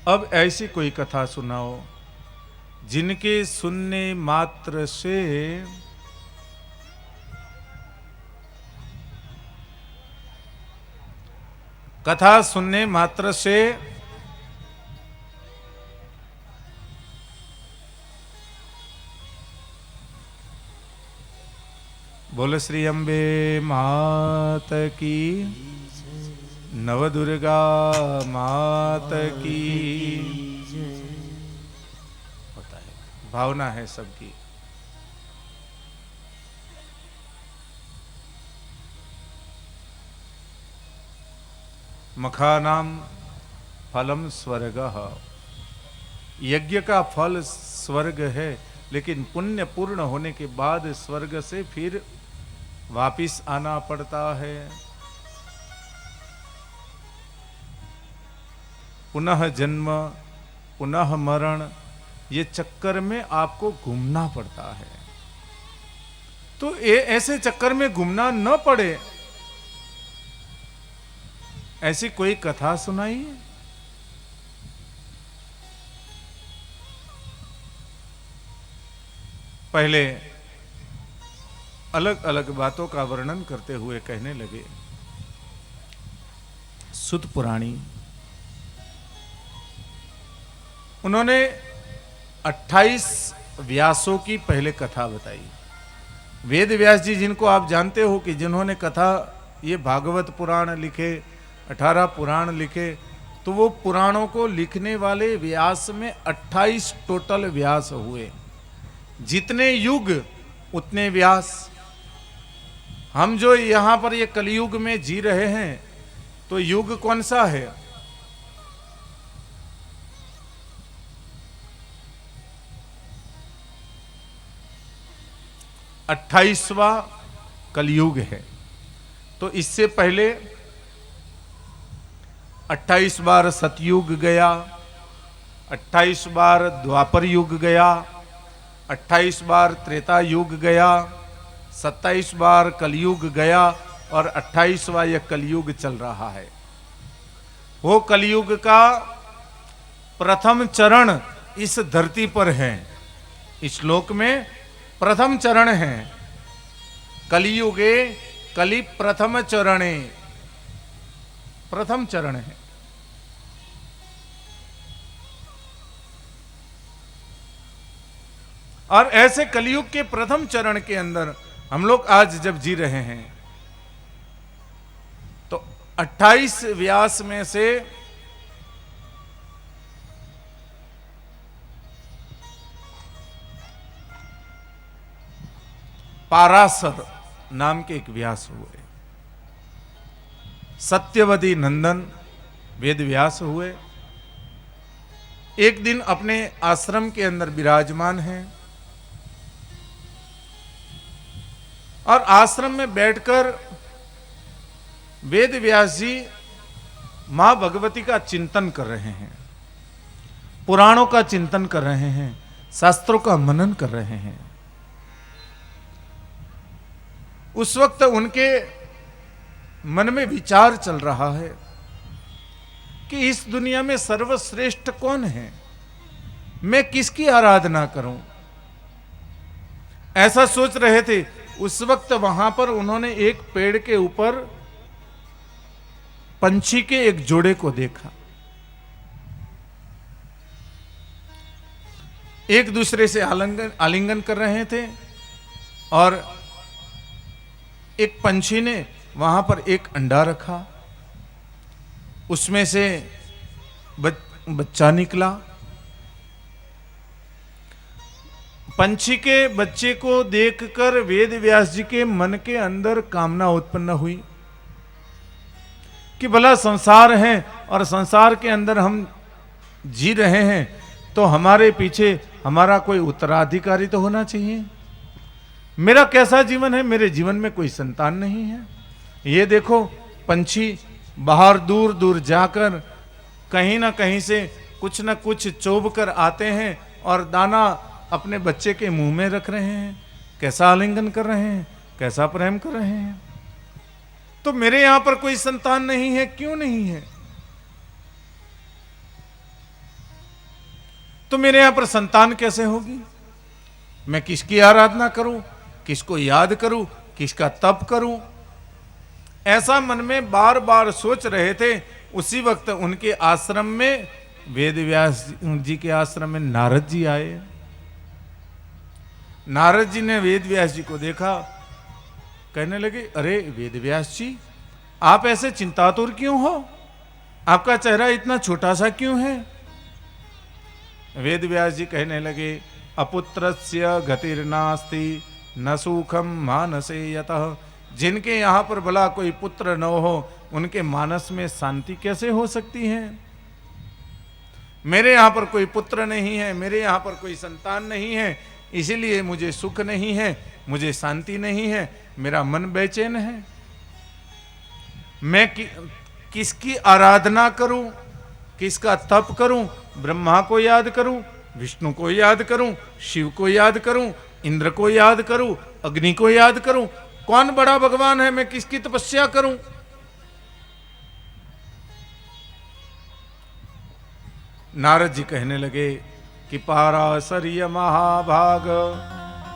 C: अब ऐसी कोई कथा सुनाओ जिनके सुनने मात्र से कथा सुनने मात्र से बोले श्री अम्बे मात की, नवदुर्गा मात की। होता है, भावना है सबकी। मखानाम फलम स्वर्गः, यज्ञ का फल स्वर्ग है, लेकिन पुण्य पूर्ण होने के बाद स्वर्ग से फिर वापिस आना पड़ता है। पुनः जन्म, पुनः मरण, ये चक्कर में आपको घूमना पड़ता है। तो ऐसे चक्कर में घूमना न पड़े, ऐसी कोई कथा सुनाइए। पहले अलग अलग बातों का वर्णन करते हुए कहने लगे, सुत पुराणी, उन्होंने 28 व्यासों की पहले कथा बताई। वेद व्यास जी जिनको आप जानते हो कि जिन्होंने कथा ये भागवत पुराण लिखे, 18 पुराण लिखे, तो वो पुराणों को लिखने वाले व्यास में 28 टोटल व्यास हुए। जितने युग उतने व्यास। हम जो यहां पर ये कलयुग में जी रहे हैं, तो युग कौन सा है? अट्ठाईसवां कलयुग है। तो इससे पहले 28 बार सतयुग गया, 28 बार द्वापर युग गया, 28 बार त्रेता युग गया, 27 बार कलयुग गया और 28वां यह कलयुग चल रहा है। वो कलयुग का प्रथम चरण इस धरती पर है। इस श्लोक में प्रथम चरण है, कलियुगे कलि प्रथम चरणे, प्रथम चरण है। और ऐसे कलयुग के प्रथम चरण के अंदर हम लोग आज जब जी रहे हैं, तो 28 व्यास में से पाराशर नाम के एक व्यास हुए, सत्यवती नंदन वेद व्यास हुए। एक दिन अपने आश्रम के अंदर विराजमान हैं और आश्रम में बैठकर वेद व्यास जी मां भगवती का चिंतन कर रहे हैं, पुराणों का चिंतन कर रहे हैं, शास्त्रों का मनन कर रहे हैं। उस वक्त उनके मन में विचार चल रहा है कि इस दुनिया में सर्वश्रेष्ठ कौन है, मैं किसकी आराधना करूं। ऐसा सोच रहे थे। उस वक्त वहां पर उन्होंने एक पेड़ के ऊपर पंछी के एक जोड़े को देखा। एक दूसरे से आलिंगन कर रहे थे और एक पंछी ने वहां पर एक अंडा रखा, उसमें से बच्चा निकला। पंछी के बच्चे को देखकर वेद व्यास जी के मन के अंदर कामना उत्पन्न हुई कि भला संसार है और संसार के अंदर हम जी रहे हैं, तो हमारे पीछे हमारा कोई उत्तराधिकारी तो होना चाहिए। मेरा कैसा जीवन है, मेरे जीवन में कोई संतान नहीं है। ये देखो पंछी बाहर दूर दूर जाकर कहीं ना कहीं से कुछ ना कुछ चोब कर आते हैं और दाना अपने बच्चे के मुंह में रख रहे हैं, कैसा आलिंगन कर रहे हैं, कैसा प्रेम कर रहे हैं। तो मेरे यहां पर कोई संतान नहीं है, क्यों नहीं है? तो मेरे यहां पर संतान कैसे होगी? मैं किसकी आराधना करूं, किसको याद करूं, किसका तप करूं? ऐसा मन में बार बार सोच रहे थे। उसी वक्त उनके आश्रम में, वेद व्यास जी के आश्रम में नारद जी आए। नारद जी ने वेद व्यास जी को देखा, कहने लगे, अरे वेद व्यास जी, आप ऐसे चिंतातुर क्यों हो? आपका चेहरा इतना छोटा सा क्यों है? वेद व्यास जी कहने लगे, अपुत्रस्य गतिर्नास्ति न सुखम मानसे यतः। जिनके यहां पर भला कोई पुत्र न हो, उनके मानस में शांति कैसे हो सकती है? मेरे यहां पर कोई पुत्र नहीं है, मेरे यहां पर कोई संतान नहीं है, इसीलिए मुझे सुख नहीं है, मुझे शांति नहीं है, मेरा मन बेचैन है। मैं किसकी आराधना करूं, किसका तप करूं? ब्रह्मा को याद करूं, विष्णु को याद करूं, शिव को याद करूं, इंद्र को याद करूं, अग्नि को याद करूं? कौन बड़ा भगवान है, मैं किसकी तपस्या करूं? नारद जी कहने लगे कि पाराशर्य महाभाग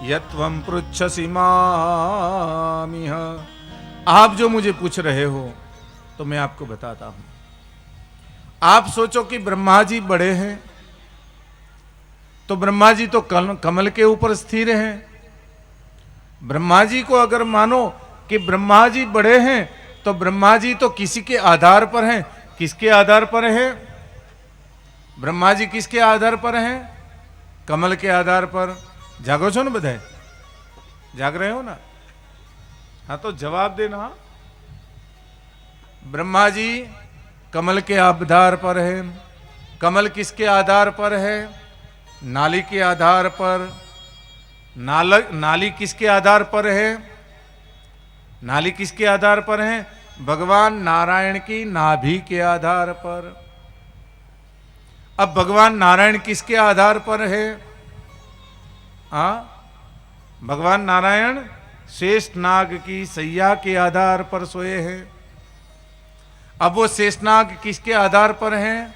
C: यत्वं पृच्छसि मामिह। आप जो मुझे पूछ रहे हो तो मैं आपको बताता हूं। आप सोचो कि ब्रह्मा जी बड़े हैं, तो ब्रह्मा जी तो कमल के ऊपर स्थिर हैं। ब्रह्मा जी को अगर मानो कि ब्रह्मा जी बड़े हैं, तो ब्रह्मा जी तो किसी के आधार पर हैं। किसके आधार पर हैं? ब्रह्मा जी किसके आधार पर हैं? कमल के आधार पर। जागो छो ना बधाई? जाग रहे हो ना? हाँ तो जवाब देना। ब्रह्मा जी कमल के आधार पर है। कमल किसके आधार पर है? नाली के आधार पर। नाली किसके आधार पर है? नाली किसके आधार पर है? भगवान नारायण की नाभि के आधार पर। अब भगवान नारायण किसके आधार पर है? भगवान नारायण शेषनाग की सैया के आधार पर सोए हैं। अब वो शेषनाग किसके आधार पर हैं?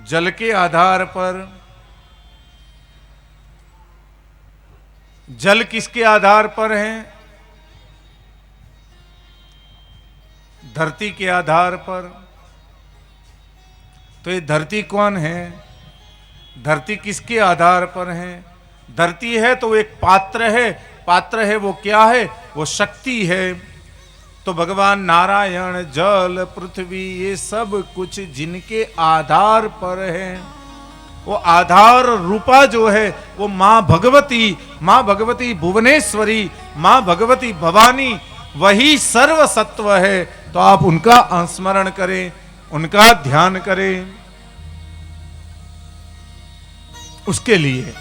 C: जल के आधार पर। जल किसके आधार पर है? धरती के आधार पर। तो ये धरती कौन है? धरती किसके आधार पर है? धरती है तो एक पात्र है। पात्र है वो क्या है? वो शक्ति है। तो भगवान नारायण जल पृथ्वी ये सब कुछ जिनके आधार पर है, वो आधार रूपा जो है वो मां भगवती भुवनेश्वरी, मां भगवती भवानी, वही सर्व सत्व है। तो आप उनका स्मरण करें, उनका ध्यान करें। उसके लिए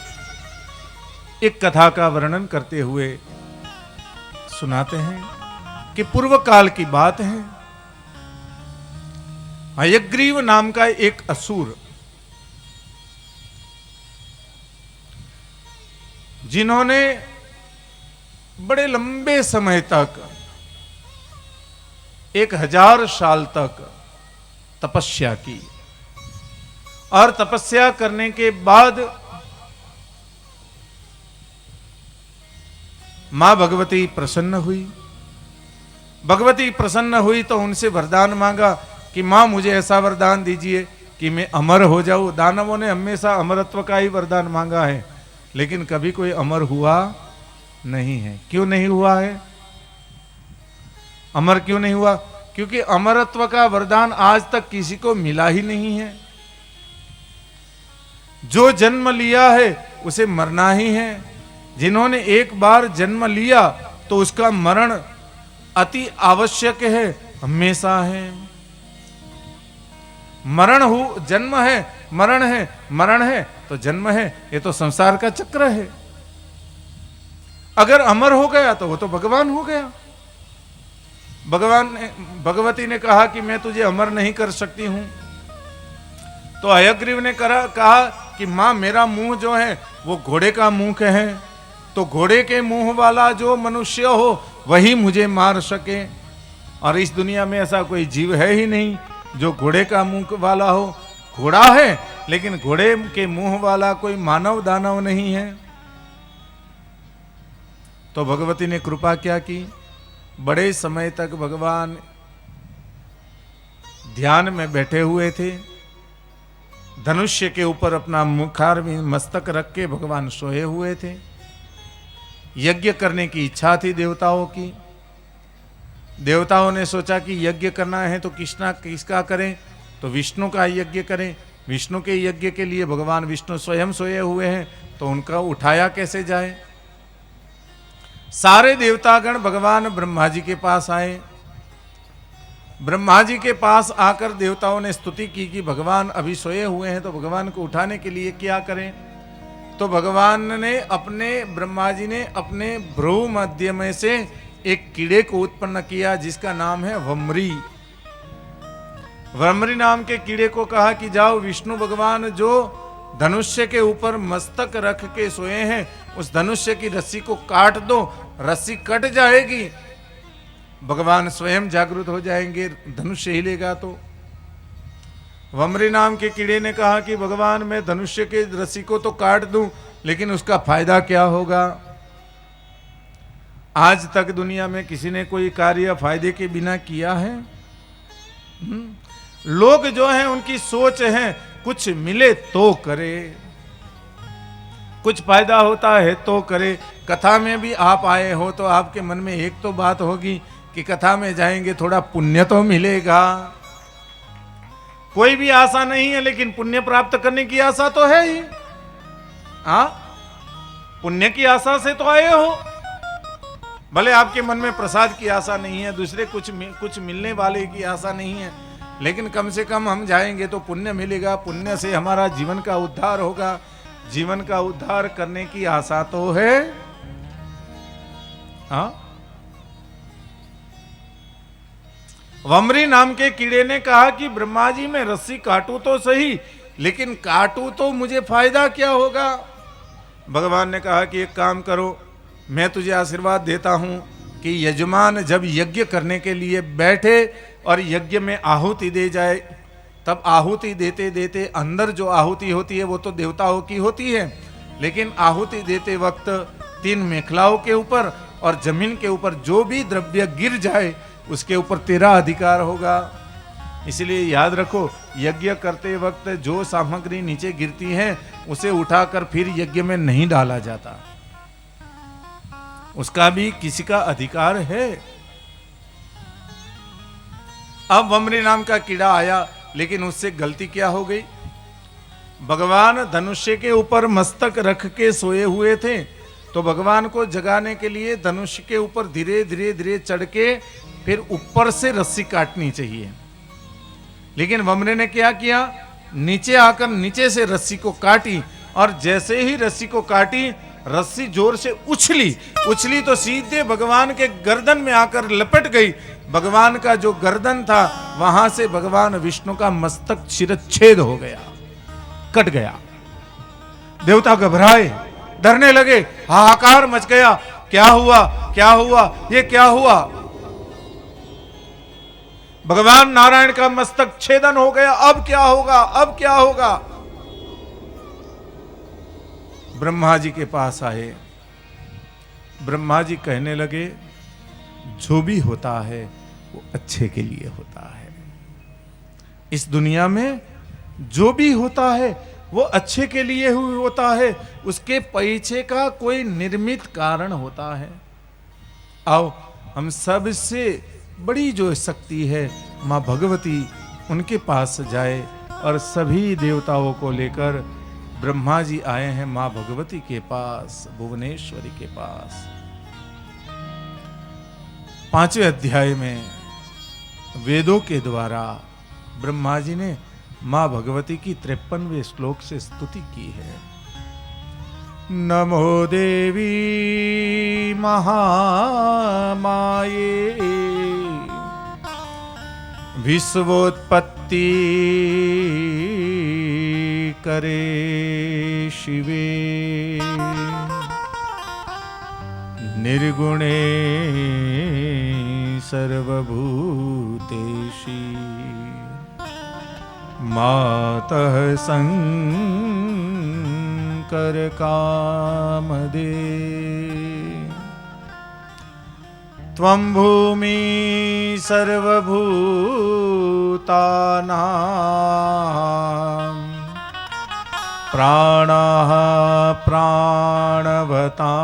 C: एक कथा का वर्णन करते हुए सुनाते हैं कि पूर्व काल की बात है। हयग्रीव नाम का एक असुर, जिन्होंने बड़े लंबे समय तक 1000 साल तक तपस्या की, और तपस्या करने के बाद मां भगवती प्रसन्न हुई। भगवती प्रसन्न हुई तो उनसे वरदान मांगा कि मां मुझे ऐसा वरदान दीजिए कि मैं अमर हो जाऊं। दानवों ने हमेशा अमरत्व का ही वरदान मांगा है, लेकिन कभी कोई अमर हुआ नहीं है। क्यों नहीं हुआ है? अमर क्यों नहीं हुआ? क्योंकि अमरत्व का वरदान आज तक किसी को मिला ही नहीं है। जो जन्म लिया है उसे मरना ही है। जिन्होंने एक बार जन्म लिया तो उसका मरण अति आवश्यक है, हमेशा है। जन्म है, मरण है, मरण है तो जन्म है। ये तो संसार का चक्र है। अगर अमर हो गया तो वो तो भगवान हो गया। भगवती ने कहा कि मैं तुझे अमर नहीं कर सकती हूं। तो हयग्रीव ने कहा कि मां मेरा मुंह जो है वो घोड़े का मुंह है, तो घोड़े के मुंह वाला जो मनुष्य हो वही मुझे मार सके। और इस दुनिया में ऐसा कोई जीव है ही नहीं जो घोड़े का मुंह वाला हो। घोड़ा है लेकिन घोड़े के मुंह वाला कोई मानव दानव नहीं है। तो भगवती ने कृपा क्या की? बड़े समय तक भगवान ध्यान में बैठे हुए थे। धनुष्य के ऊपर अपना मुखार में मस्तक रख के भगवान सोए हुए थे। यज्ञ करने की इच्छा थी देवताओं की। देवताओं ने सोचा कि यज्ञ करना है तो किसका करें? तो विष्णु का यज्ञ करें। विष्णु के यज्ञ के लिए भगवान विष्णु स्वयं सोए हुए हैं, तो उनका उठाया कैसे जाए? सारे देवतागण भगवान ब्रह्मा जी के पास आए। ब्रह्मा जी के पास आकर देवताओं ने स्तुति की कि भगवान अभी सोए हुए हैं, तो भगवान को उठाने के लिए क्या करें? तो ब्रह्मा जी ने अपने भ्रू मध्य में से एक कीड़े को उत्पन्न किया जिसका नाम है वम्री। वम्री नाम के कीड़े को कहा कि जाओ विष्णु भगवान जो धनुष्य के ऊपर मस्तक रख के सोए हैं, उस धनुष्य की रस्सी को काट दो। रस्सी कट जाएगी, भगवान स्वयं जागृत हो जाएंगे, धनुष्य हिलेगा। तो वम्री नाम के कीड़े ने कहा कि भगवान मैं धनुष्य के रस्सी को तो काट दूं, लेकिन उसका फायदा क्या होगा? आज तक दुनिया में किसी ने कोई कार्य फायदे के बिना किया है? लोग जो हैं उनकी सोच है कुछ मिले तो करे, कुछ फायदा होता है तो करे। कथा में भी आप आए हो तो आपके मन में एक तो बात होगी कि कथा में जाएंगे थोड़ा पुण्य तो मिलेगा। कोई भी आशा नहीं है, लेकिन पुण्य प्राप्त करने की आशा तो है ही। हाँ, पुण्य की आशा से तो आए हो। भले आपके मन में प्रसाद की आशा नहीं है, दूसरे कुछ मिलने वाले की आशा नहीं है, लेकिन कम से कम हम जाएंगे तो पुण्य मिलेगा, पुण्य से हमारा जीवन का उद्धार होगा। जीवन का उद्धार करने की आशा तो है। हाँ, वमरी नाम के कीड़े ने कहा कि ब्रह्मा जी मैं रस्सी काटूं तो सही, लेकिन काटूं तो मुझे फायदा क्या होगा? भगवान ने कहा कि एक काम करो, मैं तुझे आशीर्वाद देता हूं कि यजमान जब यज्ञ करने के लिए बैठे और यज्ञ में आहुति दे जाए, तब आहुति देते देते अंदर जो आहुति होती है वो तो देवताओं की होती है, लेकिन आहुति देते वक्त 3 मेखलाओं के ऊपर और जमीन के ऊपर जो भी द्रव्य गिर जाए उसके ऊपर तेरा अधिकार होगा। इसलिए याद रखो, यज्ञ करते वक्त जो सामग्री नीचे गिरती है उसे उठाकर फिर यज्ञ में नहीं डाला जाता, उसका भी किसी का अधिकार है। अब वमरी नाम का कीड़ा आया, लेकिन उससे गलती क्या हो गई? भगवान धनुष्य के ऊपर मस्तक रख के सोए हुए थे, तो भगवान को जगाने के लिए धनुष के ऊपर धीरे धीरे धीरे चढ़ के फिर ऊपर से रस्सी काटनी चाहिए। लेकिन वमरे ने क्या किया? नीचे आकर नीचे से रस्सी को काटी, और जैसे ही रस्सी को काटी रस्सी जोर से उछली तो सीधे भगवान के गर्दन में आकर लपट गई। भगवान का जो गर्दन था वहां से भगवान विष्णु का मस्तक शिरच्छेद हो गया, कट गया। देवता घबराए, डरने लगे, हाहाकार मच गया। क्या हुआ, क्या हुआ, ये क्या हुआ? भगवान नारायण का मस्तक छेदन हो गया, अब क्या होगा, अब क्या होगा? ब्रह्मा जी के पास आए। ब्रह्मा जी कहने लगे, जो भी होता है वो अच्छे के लिए होता है। इस दुनिया में जो भी होता है वो अच्छे के लिए ही होता है, उसके पीछे का कोई निर्मित कारण होता है। आओ हम सबसे बड़ी जो शक्ति है मां भगवती, उनके पास जाए, और सभी देवताओं को लेकर ब्रह्मा जी आए हैं मां भगवती के पास, भुवनेश्वरी के पास। 5वें अध्याय में वेदों के द्वारा ब्रह्मा जी ने मां भगवती की 53वें श्लोक से स्तुति की है। नमो देवी महामाये विश्वोत्पत्ति करे शिवे निर्गुणे सर्वभूतेषि मातः शंकर कामदे त्वं भूमि सर्वभूतानां प्राणः प्राणवतां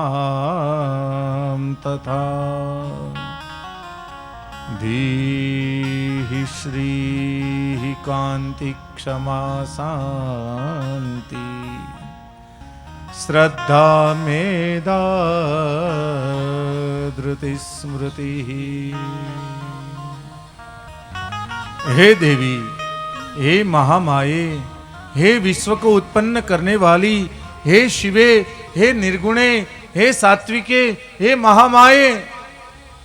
C: तथा धीः श्रीः कान्ति क्षमा शान्ति श्रद्धा मेधा धृति स्मृति। हे देवी, हे महामाये, हे विश्व को उत्पन्न करने वाली, हे शिवे, हे निर्गुणे, हे सात्विके, हे महामाये,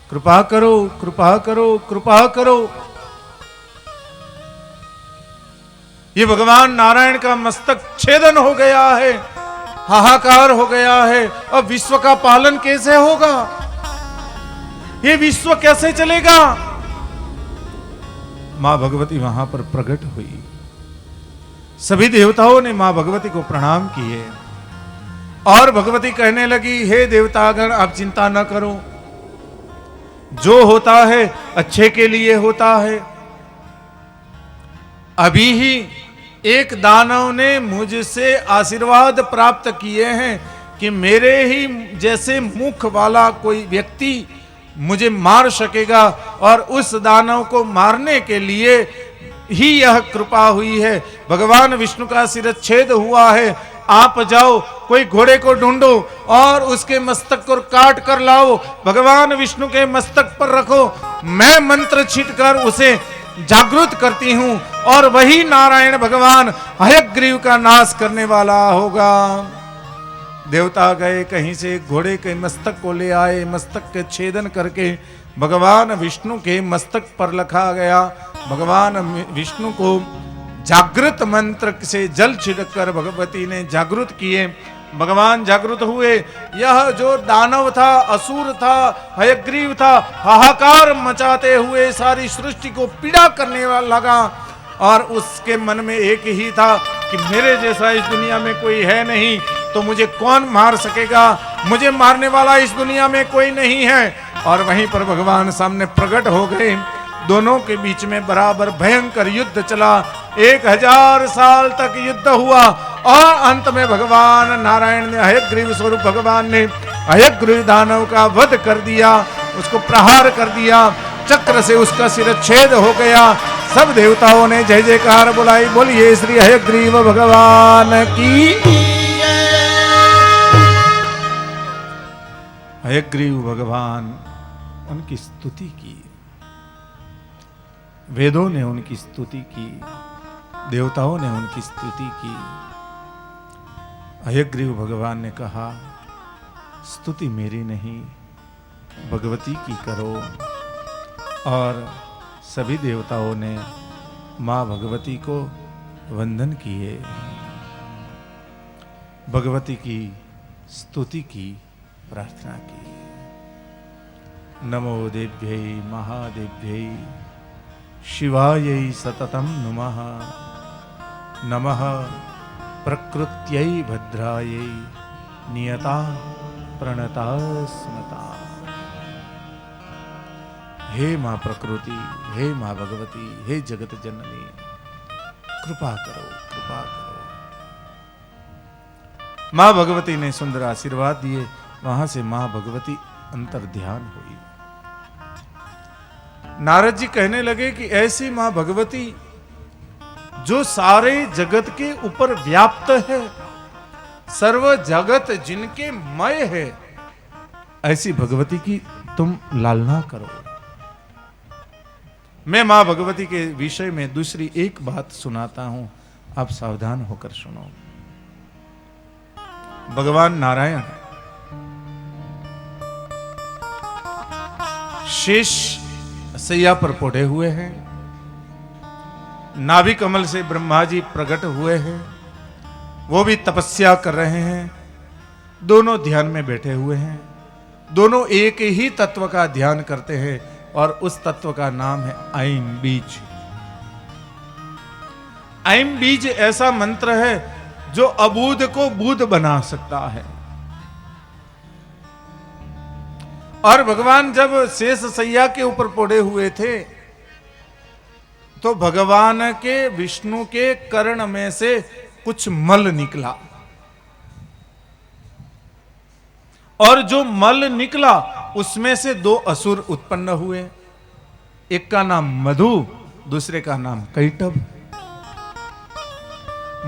C: कृपा करो, कृपा करो, कृपा करो। ये भगवान नारायण का मस्तक छेदन हो गया है, हाहाकार हो गया है। अब विश्व का पालन कैसे होगा? ये विश्व कैसे चलेगा? मां भगवती वहां पर प्रकट हुई। सभी देवताओं ने मां भगवती को प्रणाम किए। और भगवती कहने लगी, हे देवतागण आप चिंता न करो, जो होता है अच्छे के लिए होता है। अभी ही एक दानव ने मुझसे आशीर्वाद प्राप्त किए हैं कि मेरे ही जैसे मुख वाला कोई व्यक्ति मुझे मार सकेगा, और उस दानव को मारने के लिए ही यह कृपा हुई है। भगवान विष्णु का शिरच्छेद हुआ है, आप जाओ कोई घोड़े को ढूंढो और उसके मस्तक को काट कर लाओ, भगवान विष्णु के मस्तक पर रखो, मैं मंत्र छींटकर उसे जागृत करती हूं और वही नारायण भगवान हयग्रीव का नाश करने वाला होगा। देवता गए, कहीं से घोड़े के मस्तक को ले आए, मस्तक के छेदन करके भगवान विष्णु के मस्तक पर रखा गया। भगवान विष्णु को जागृत मंत्र से जल छिड़ककर भगवती ने जागृत किए। भगवान जागृत हुए। यह जो दानव था, असुर था, हयग्रीव था, हाहाकार मचाते हुए सारी सृष्टि को पीड़ा करने वाला लगा, और उसके मन में एक ही था कि मेरे जैसा इस दुनिया में कोई है नहीं, तो मुझे कौन मार सकेगा, मुझे मारने वाला इस दुनिया में कोई नहीं है। और वहीं पर भगवान सामने प्रकट हो गए। दोनों के बीच में बराबर भयंकर युद्ध चला। 1000 साल तक युद्ध हुआ और अंत में भगवान नारायण ने, हयग्रीव स्वरूप भगवान ने हयग्रीव दानव का वध कर दिया, उसको प्रहार कर दिया, चक्र से उसका शिरच्छेद हो गया। सब देवताओं ने जय जयकार बुलाई। बोलिए श्री हयग्रीव भगवान की। हयग्रीव भगवान उनकी स्तुति की, वेदों ने उनकी स्तुति की, देवताओं ने उनकी स्तुति की। हयग्रीव भगवान ने कहा, स्तुति मेरी नहीं भगवती की करो। और सभी देवताओं ने मां भगवती को वंदन किए, भगवती की स्तुति की, प्रार्थना की। नमो देव्यै महादेव्यै शिवायै सततं नमः। नमः प्रकृत्यै भद्रायै नियता प्रणता स्मता। हे मां प्रकृति, हे मां भगवती, हे जगत जननी, कृपा करो, कृपा करो। मां भगवती ने सुंदर आशीर्वाद दिए। वहां से मां भगवती अंतर ध्यान हुई। नारद जी कहने लगे कि ऐसी मां भगवती जो सारे जगत के ऊपर व्याप्त है, सर्व जगत जिनके मय है, ऐसी भगवती की तुम लालना करो। मैं मां भगवती के विषय में दूसरी एक बात सुनाता हूं, आप सावधान होकर सुनो। भगवान नारायण शेष सैया पर पड़े हुए हैं। नाभि कमल से ब्रह्मा जी प्रकट हुए हैं, वो भी तपस्या कर रहे हैं। दोनों ध्यान में बैठे हुए हैं, दोनों एक ही तत्व का ध्यान करते हैं, और उस तत्व का नाम है ऐं बीज। ऐं बीज ऐसा मंत्र है जो अबूध को बूध बना सकता है। और भगवान जब शेष सैया के ऊपर पड़े हुए थे, तो भगवान के विष्णु के कर्ण में से कुछ मल निकला, और जो मल निकला उसमें से 2 असुर उत्पन्न हुए। एक का नाम मधु, दूसरे का नाम कैटभ।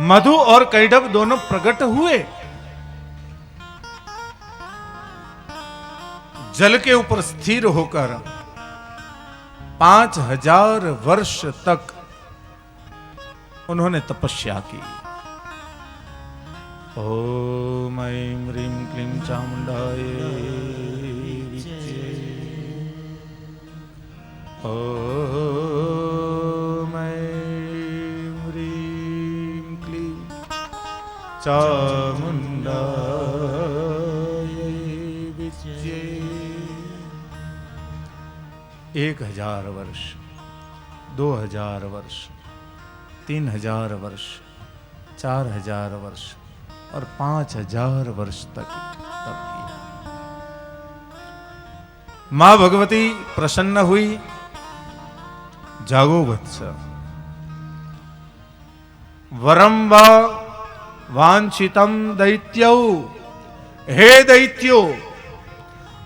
C: मधु और कैटभ दोनों प्रकट हुए। जल के ऊपर स्थिर होकर 5000 वर्ष तक उन्होंने तपस्या की। ओम ऐं ह्रीं क्लीं चामुंडाय विद्महे। ओम ऐं ह्रीं क्लीं चामुंडाय विद्महे। 1000 वर्ष, 2000 वर्ष, 3000 वर्ष, 4000 वर्ष, और 5000 वर्ष तक तप किया। मां भगवती प्रसन्न हुई। जागो वत्स, वरम वा वांछितम दैत्यो, हे दैत्यो,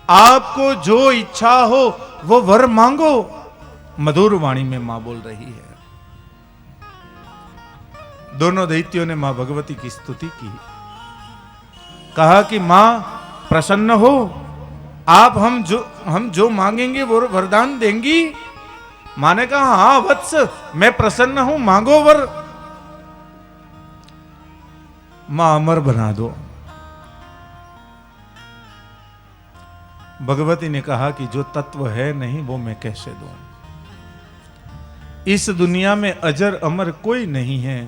C: आपको जो इच्छा हो वो वर मांगो। मधुर वाणी में मां बोल रही है। दोनों दैत्यों ने मां भगवती की स्तुति की। कहा कि मां प्रसन्न हो, आप हम जो मांगेंगे वो वरदान देंगी। मां ने कहा हाँ वत्स, मैं प्रसन्न हूं, मांगो वर। मां अमर बना दो। भगवती ने कहा कि जो तत्व है नहीं वो मैं कैसे दूं। इस दुनिया में अजर अमर कोई नहीं है,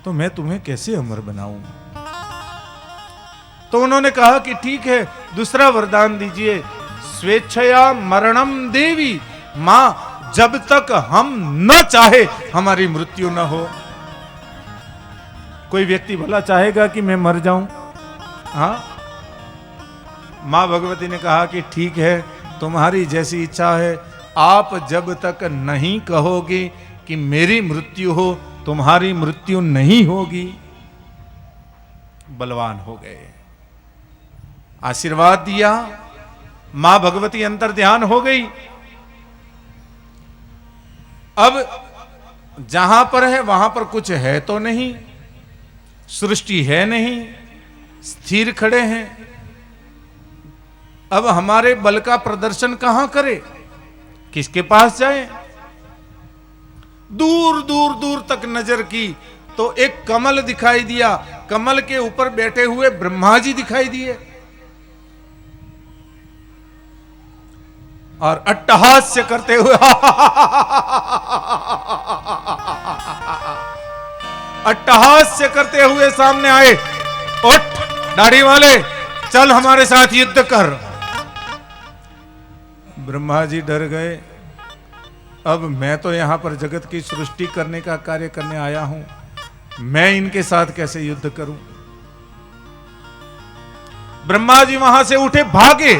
C: तो मैं तुम्हें कैसे अमर बनाऊं। तो उन्होंने कहा कि ठीक है, दूसरा वरदान दीजिए। स्वेच्छया मरणम देवी, मां जब तक हम न चाहे हमारी मृत्यु न हो। कोई व्यक्ति भला चाहेगा कि मैं मर जाऊं? हाँ। मां भगवती ने कहा कि ठीक है, तुम्हारी जैसी इच्छा है। आप जब तक नहीं कहोगे कि मेरी मृत्यु हो, तुम्हारी मृत्यु नहीं होगी। बलवान हो गए, आशीर्वाद दिया। मां भगवती अंतर ध्यान हो गई। अब जहां पर है वहां पर कुछ है तो नहीं, सृष्टि है नहीं, स्थिर खड़े हैं। अब हमारे बल का प्रदर्शन कहां करे, किसके पास जाए। दूर दूर दूर तक नजर की तो एक कमल दिखाई दिया। कमल के ऊपर बैठे हुए ब्रह्मा जी दिखाई दिए और अट्टहास्य करते हुए अट्टहास्य करते हुए सामने आए। उठ दाढ़ी वाले, चल हमारे साथ युद्ध कर। ब्रह्मा जी डर गए। अब मैं तो यहां पर जगत की सृष्टि करने का कार्य करने आया हूं, मैं इनके साथ कैसे युद्ध करूं। ब्रह्मा जी वहां से उठे, भागे।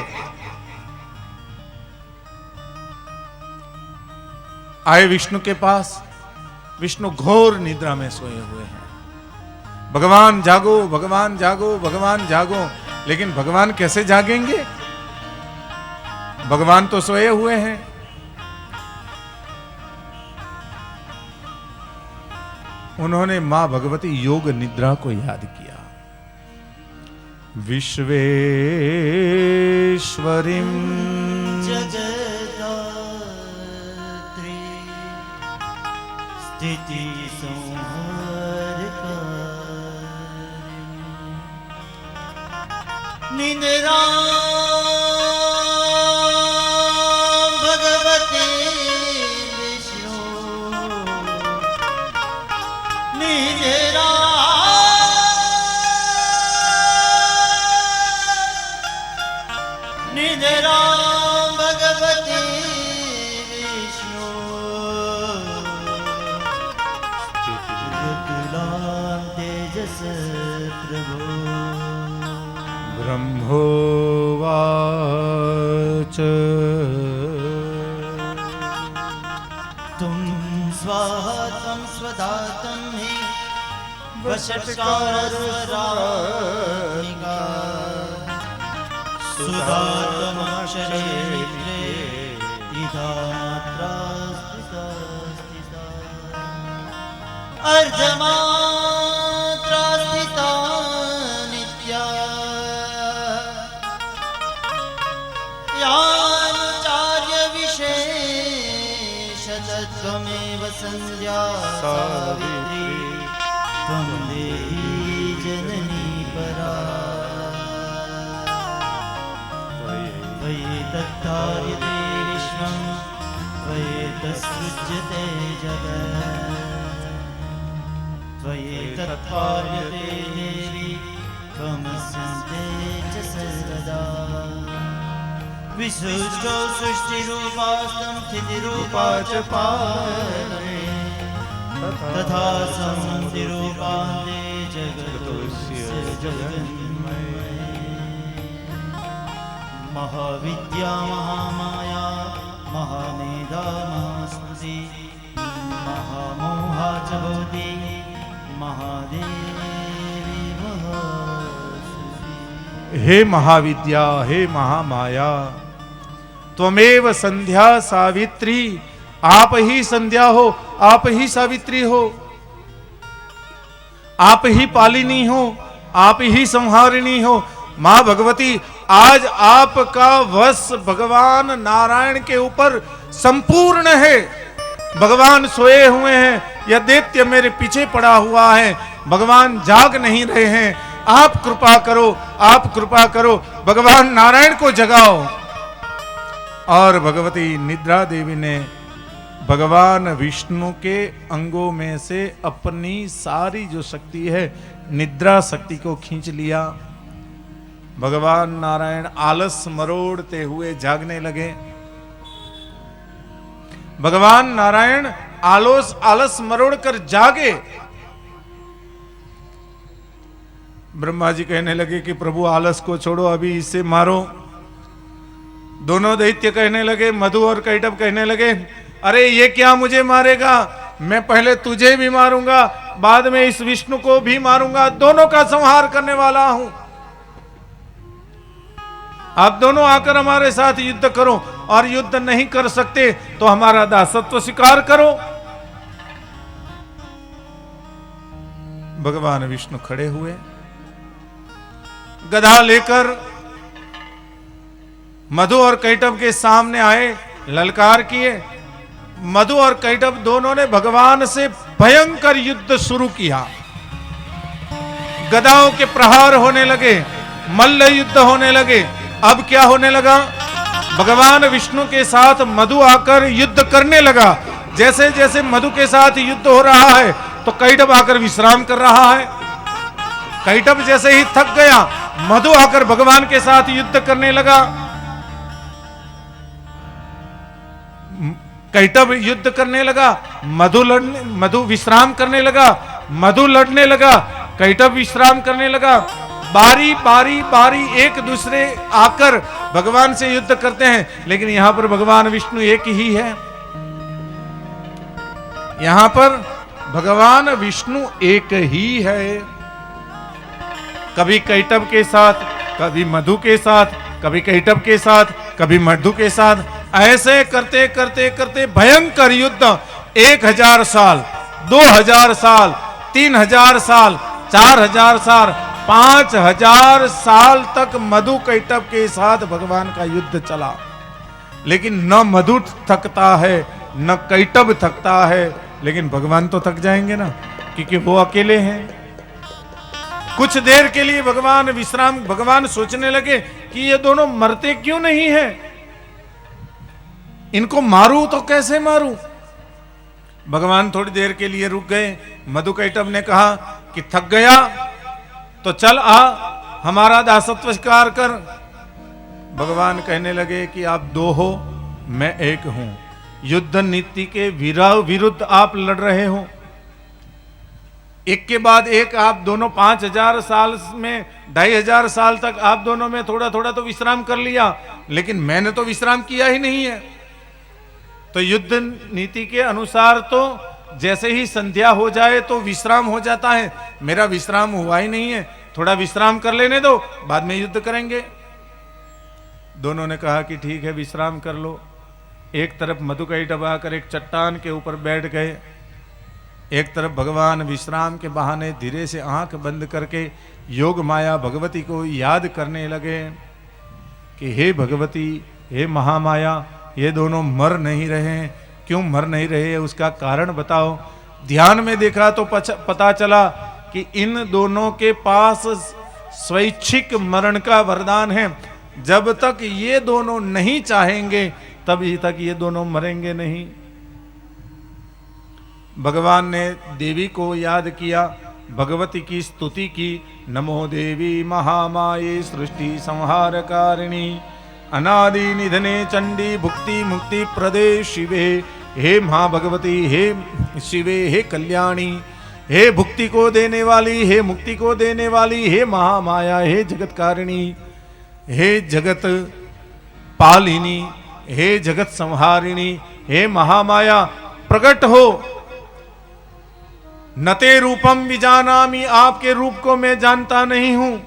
C: आए विष्णु के पास। विष्णु घोर निद्रा में सोए हुए हैं। भगवान जागो, भगवान जागो, भगवान जागो। लेकिन भगवान कैसे जागेंगे, भगवान तो सोए हुए हैं। उन्होंने मां भगवती योग निद्रा को याद किया। विश्वेश्वरीं
A: जगदात्री स्थिति संहारकारिणी निद्रा भगवती विष्णु निद्रा निद्रा भगवती विष्णु विकलां तेजस प्रभो
C: ब्रह्मोवाच
A: तुम स्वाहतं स्वधातं हि वषट्कारस्वरानिका सुधातमक्षरे मित्रे इदात्रा स्थिता स्थिता अर्धमात्रा स्थिता नित्या यानुचार्य विशेषतत्त्वमेव संध्या सावित्री त्वं देही जननी परा त्वयेतत्तार्यते विश्वं त्वयेतत्सृज्यते जगत् त्वयेतत्पाल्यते देवी त्वमस्यन्ते च सर्वदा विसृष्टो सृष्टिरूपास्तं स्थितिरूपा च पालने तथा संहतिरूपान्ते जगतोऽस्य जगन्मय महाविद्या महामाया महामेधा महास्तुति महामोहा च भवति महादेव।
C: हे महाविद्या, हे महामाया, त्वमेव संध्या सावित्री। आप ही संध्या हो, आप ही सावित्री हो, आप ही पालिनी हो, आप ही संहारिणी हो। मां भगवती, आज आपका वश भगवान नारायण के ऊपर संपूर्ण है। भगवान सोए हुए हैं, यह दैत्य मेरे पीछे पड़ा हुआ है, भगवान जाग नहीं रहे हैं। आप कृपा करो, आप कृपा करो, भगवान नारायण को जगाओ। और भगवती निद्रा देवी ने भगवान विष्णु के अंगों में से अपनी सारी जो शक्ति है, निद्रा शक्ति को खींच लिया। भगवान नारायण आलस मरोड़ते हुए जागने लगे। भगवान नारायण आलस मरोड़कर जागे। ब्रह्मा जी कहने लगे कि प्रभु आलस को छोड़ो, अभी इसे मारो। दोनों दैत्य कहने लगे, मधु और कैटभ कहने लगे, अरे ये क्या मुझे मारेगा, मैं पहले तुझे भी मारूंगा, बाद में इस विष्णु को भी मारूंगा, दोनों का संहार करने वाला हूं। आप दोनों आकर हमारे साथ युद्ध करो, और युद्ध नहीं कर सकते तो हमारा दासत्व स्वीकार करो। भगवान विष्णु खड़े हुए, गदा लेकर मधु और कैटभ के सामने आए, ललकार किए। मधु और कैटभ दोनों ने भगवान से भयंकर युद्ध शुरू किया। गदाओं के प्रहार होने लगे, मल्ल युद्ध होने लगे। अब क्या होने लगा, भगवान विष्णु के साथ मधु आकर युद्ध करने लगा। जैसे जैसे मधु के साथ युद्ध हो रहा है तो कैटभ आकर विश्राम कर रहा है। कैटभ जैसे ही थक गया, मधु आकर भगवान के साथ युद्ध करने लगा। कैटभ युद्ध करने लगा, मधु विश्राम करने लगा। मधु लड़ने लगा, कैटभ विश्राम करने लगा। बारी बारी बारी एक दूसरे आकर भगवान से युद्ध करते हैं, लेकिन यहां पर भगवान विष्णु एक ही है। यहां पर भगवान विष्णु एक ही है। कभी कैटभ के साथ, कभी मधु के साथ, कभी कैटभ के साथ, कभी मधु के साथ, ऐसे करते करते करते भयंकर युद्ध 1000 साल, 2000 साल, 3000 साल, 4000 साल, 5000 साल तक मधु कैटभ के साथ भगवान का युद्ध चला। लेकिन न मधु थकता है, न कैटभ थकता है, लेकिन भगवान तो थक जाएंगे ना, क्योंकि वो अकेले हैं। कुछ देर के लिए भगवान विश्राम, भगवान सोचने लगे कि ये दोनों मरते क्यों नहीं हैं, इनको मारूं तो कैसे मारूं। भगवान थोड़ी देर के लिए रुक गए। मधु कैटभ ने कहा कि थक गया तो चल आ, हमारा दासत्व स्वीकार कर। भगवान कहने लगे कि आप दो हो, मैं एक हूं। युद्ध नीति के विरुद्ध आप लड़ रहे हो। एक के बाद एक आप दोनों 5000 साल में 2500 साल तक आप दोनों में थोड़ा थोड़ा तो विश्राम कर लिया, लेकिन मैंने तो विश्राम किया ही नहीं है। तो युद्ध नीति के अनुसार तो जैसे ही संध्या हो जाए तो विश्राम हो जाता है, मेरा विश्राम हुआ ही नहीं है। थोड़ा विश्राम कर लेने दो, बाद में युद्ध करेंगे। दोनों ने कहा कि ठीक है, विश्राम कर लो। एक तरफ मधु कैटभ आकर एक चट्टान के ऊपर बैठ गए, एक तरफ भगवान विश्राम के बहाने धीरे से आंख बंद करके योग माया भगवती को याद करने लगे कि हे भगवती, हे महामाया, ये दोनों मर नहीं रहे। क्यों मर नहीं रहे, उसका कारण बताओ। ध्यान में देखा तो पता चला कि इन दोनों के पास स्वैच्छिक मरण का वरदान है। जब तक ये दोनों नहीं चाहेंगे तभी तक ये दोनों मरेंगे नहीं। भगवान ने देवी को याद किया, भगवती की स्तुति की। नमो देवी महामाये सृष्टि संहारकारिणी अनादि निधने चंडी भुक्ति मुक्ति प्रदे शिवे। हे महाभगवती, हे शिवे, हे कल्याणी, हे भुक्ति को देने वाली, हे मुक्ति को देने वाली, हे महामाया, हे जगतकारिणी, हे जगत पालिनी, हे जगत संहारिणी, हे महामाया प्रकट हो। नते रूपम विजानामि, आपके रूप को मैं जानता नहीं हूं,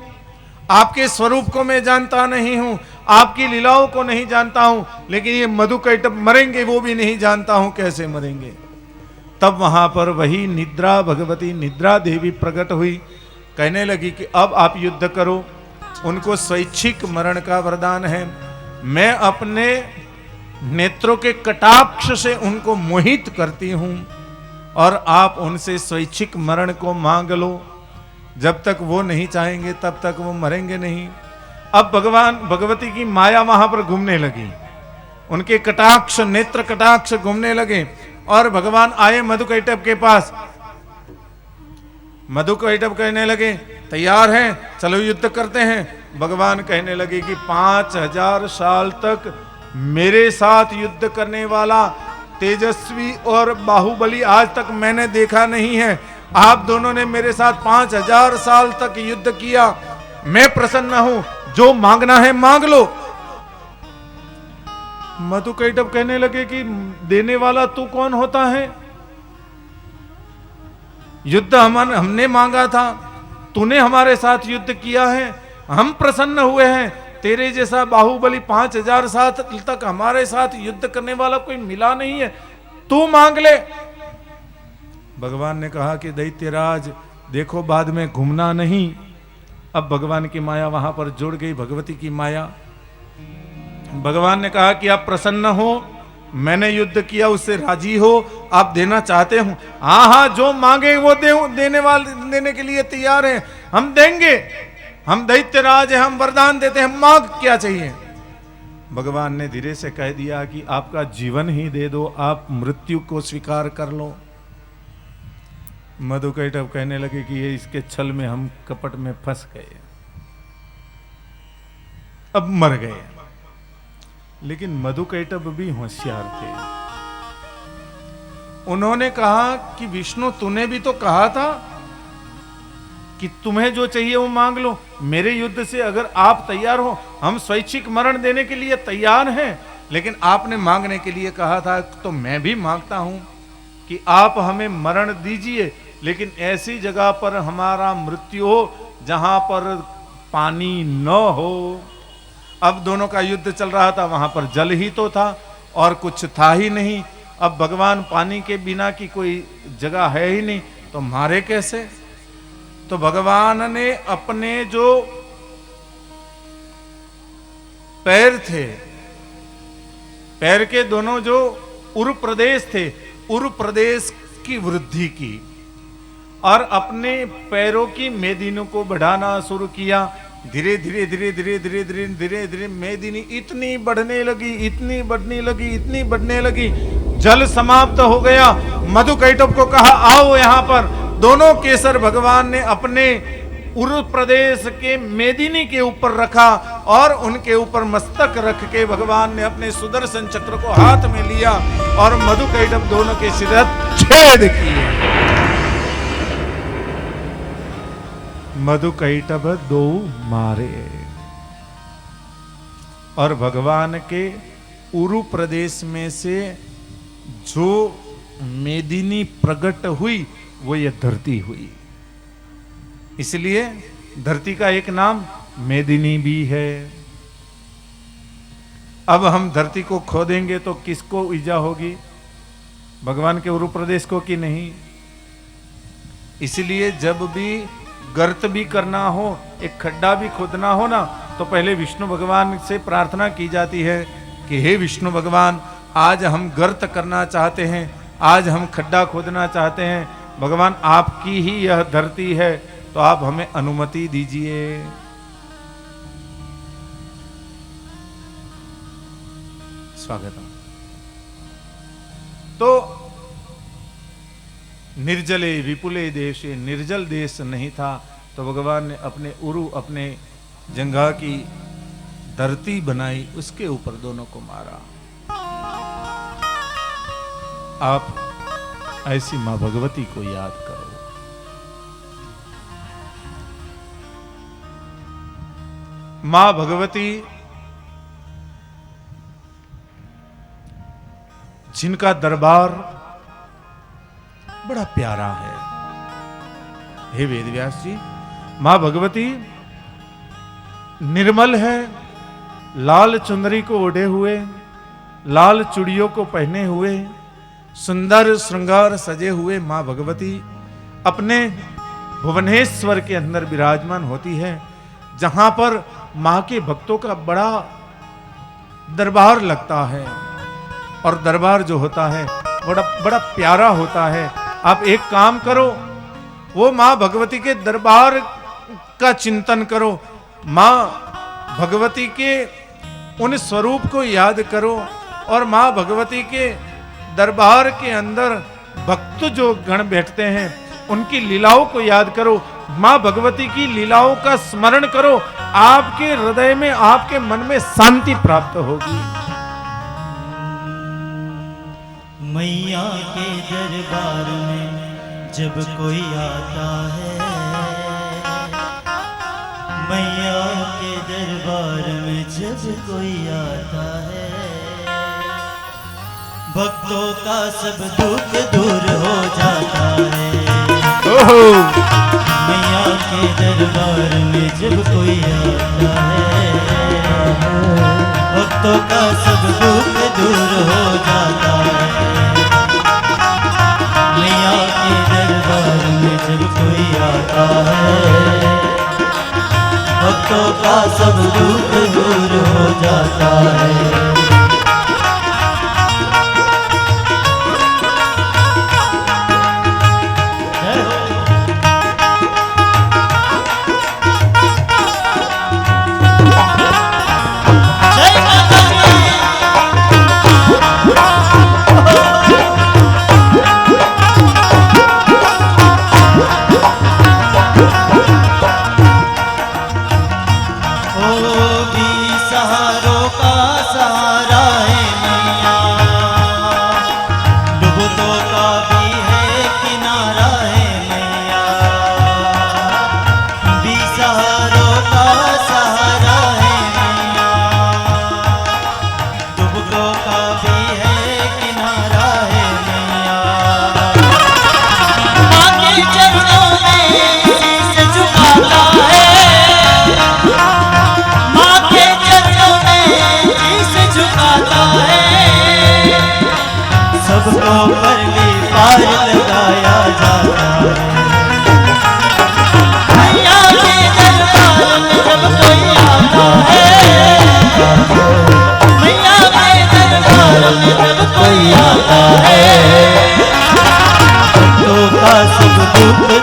C: आपके स्वरूप को मैं जानता नहीं हूं, आपकी लीलाओं को नहीं जानता हूं, लेकिन ये मधुकैटभ मरेंगे वो भी नहीं जानता हूं कैसे मरेंगे। तब वहां पर वही निद्रा भगवती निद्रा देवी प्रकट हुई, कहने लगी कि अब आप युद्ध करो। उनको स्वैच्छिक मरण का वरदान है। मैं अपने नेत्रों के कटाक्ष से उनको मोहित करती हूं और आप उनसे स्वैच्छिक मरण को मांग लो। जब तक वो नहीं चाहेंगे तब तक वो मरेंगे नहीं। अब भगवान भगवती की माया वहां पर घूमने लगी, उनके कटाक्ष नेत्र कटाक्ष घूमने लगे और भगवान आए मधुकैटभ के पास। मधुकैटभ कहने लगे तैयार हैं, चलो युद्ध करते हैं। भगवान कहने लगे कि 5000 साल तक मेरे साथ युद्ध करने वाला तेजस्वी और बाहुबली आज तक मैंने देखा नहीं है। आप दोनों ने मेरे साथ 5000 साल तक युद्ध किया, मैं प्रसन्न हूं, जो मांगना है मांग लो। मधुकैटभ कहने लगे कि देने वाला तू कौन होता है? युद्ध हमने मांगा था, तूने हमारे साथ युद्ध किया है, हम प्रसन्न हुए हैं। तेरे जैसा बाहुबली 5000 साल तक हमारे साथ युद्ध करने वाला कोई मिला नहीं है, तू मांग ले। भगवान ने कहा कि दैत्यराज देखो, बाद में घूमना नहीं। अब भगवान की माया वहां पर जुड़ गई, भगवती की माया। भगवान ने कहा कि आप प्रसन्न हो, मैंने युद्ध किया, उससे राजी हो, आप देना चाहते हो? हाँ हाँ, जो मांगे वो देने के लिए तैयार हैं, हम देंगे, हम दैत्यराज हैं, हम वरदान देते हैं, मांग क्या चाहिए? भगवान ने धीरे से कह दिया कि आपका जीवन ही दे दो, आप मृत्यु को स्वीकार कर लो। मधुकैटभ कहने लगे कि ये इसके छल में हम कपट में फंस गए, अब मर गए। लेकिन मधुकैटभ भी होशियार थे। उन्होंने कहा कि विष्णु तूने भी तो कहा था कि तुम्हें जो चाहिए वो मांग लो। मेरे युद्ध से अगर आप तैयार हो, हम स्वैच्छिक मरण देने के लिए तैयार हैं, लेकिन आपने मांगने के लिए कहा था, तो मैं भी मांगता हूं कि आप हमें मरण दीजिए, लेकिन ऐसी जगह पर हमारा मृत्यु हो जहां पर पानी न हो। अब दोनों का युद्ध चल रहा था, वहां पर जल ही तो था और कुछ था ही नहीं। अब भगवान पानी के बिना की कोई जगह है ही नहीं, तो मारे कैसे? तो भगवान ने अपने जो पैर थे, पैर के दोनों जो उर प्रदेश थे, उर प्रदेश की वृद्धि की और अपने पैरों की मेदिनों को बढ़ाना शुरू किया। धीरे धीरे धीरे धीरे धीरे धीरे धीरे धीरे मेदिनी इतनी बढ़ने लगी, इतनी बढ़ने लगी, इतनी बढ़ने लगी, जल समाप्त हो गया। मधुकैटभ को कहा आओ यहां पर। दोनों केसर भगवान ने अपने उर प्रदेश के मेदिनी के ऊपर रखा और उनके ऊपर मस्तक रख के भगवान ने अपने सुदर्शन चक्र को हाथ में लिया और मधुकैटभ दोनों के सिर छेद किए। मधुकैटभ दो मारे और भगवान के उरु प्रदेश में से जो मेदिनी प्रकट हुई वो ये धरती हुई। इसलिए धरती का एक नाम मेदिनी भी है। अब हम धरती को खोदेंगे तो किसको ईजा होगी? भगवान के उरु प्रदेश को कि नहीं? इसलिए जब भी गर्त भी करना हो, एक खड्डा भी खोदना हो ना, तो पहले विष्णु भगवान से प्रार्थना की जाती है कि हे विष्णु भगवान, आज हम गर्त करना चाहते हैं, आज हम खड्डा खोदना चाहते हैं। भगवान आपकी ही यह धरती है, तो आप हमें अनुमति दीजिए। स्वागतम। तो निर्जले विपुले देशे, निर्जल देश नहीं था, तो भगवान ने अपने उरु, अपने जंघा की धरती बनाई, उसके ऊपर दोनों को मारा। आप ऐसी मां भगवती को याद करो। मां भगवती जिनका दरबार बड़ा प्यारा है। हे वेदव्यास जी, मां भगवती निर्मल है, लाल चुंदरी को ओढ़े हुए, लाल चूड़ियों को पहने हुए, सुंदर श्रृंगार सजे हुए मां भगवती अपने भुवनेश्वर के अंदर विराजमान होती है, जहां पर मां के भक्तों का बड़ा दरबार लगता है। और दरबार जो होता है बड़ा बड़ा प्यारा होता है। आप एक काम करो, वो मां भगवती के दरबार का चिंतन करो, मां भगवती के उन स्वरूप को याद करो, और मां भगवती के दरबार के अंदर भक्त जो गण बैठते हैं उनकी लीलाओं को याद करो, मां भगवती की लीलाओं का स्मरण करो। आपके हृदय में, आपके मन में शांति प्राप्त होगी।
A: मैया के दरबार में जब कोई आता है, मैया के दरबार में जब कोई आता है, भक्तों का सब दुख दूर हो जाता है। मैया के दरबार में जब कोई आता है, भक्तों का सब दुख दूर हो जाता है। मैया के दरबार में जब कोई आता है, भक्तों का सब दुख दूर हो जाता है।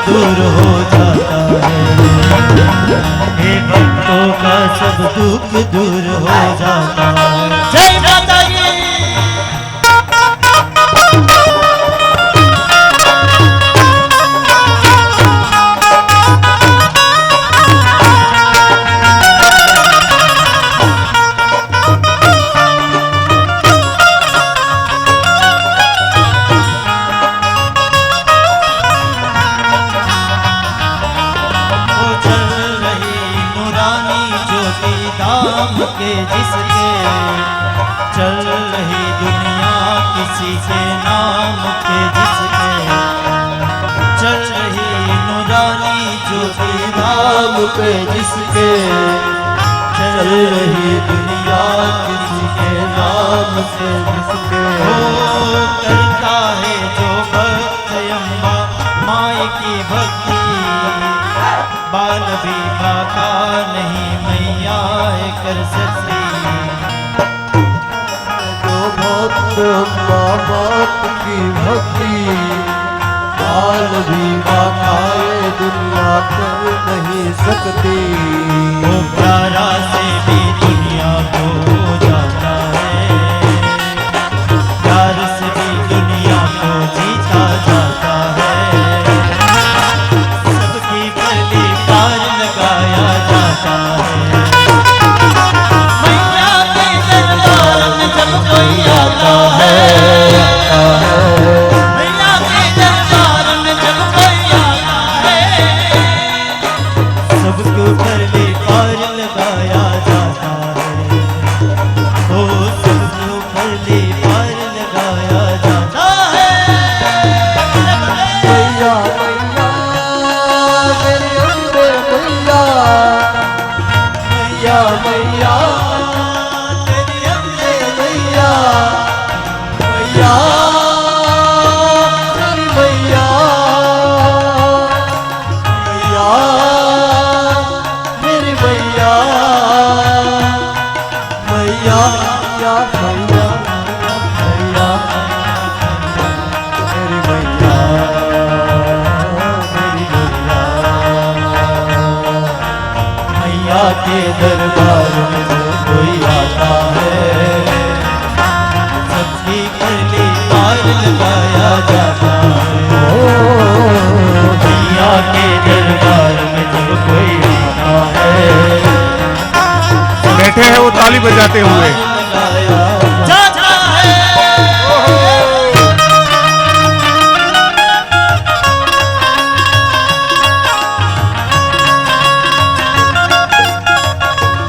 A: दूर हो जाता है, हे भक्तों का सब दुख दूर हो जाता है। जय माता दी। के जिसके चल रही दुनिया किसी के नाम के जिसके चल रही नूरानी ज्योति धाम पे जिसके चल रही दुनिया किसी के नाम से जिसके हो करता है जो भक्त अम्बा माई की भक्ति बाल भी बाका नहीं मैया कर सकती।
B: जो भक्त अम्बा बाप की भक्ति बाल भी बाकाए दुनिया कर नहीं सकती।
A: वो प्यारा से भी दुनिया को हो जाता है, प्यार से भी दुनिया को जीता जाता है। सबकी पहली पार लगाया जाता है। मैया के दरबार में जब कोई आता है, मैया के दरबार में जब कोई आता है, सबको पहली पार लगाया के दरबार में जब कोई आता है सबकी करली पार लगाया जाता है। मैया के दरबार में जब कोई आता है
C: बैठे हैं वो ताली बजाते हुए।
A: जाता है।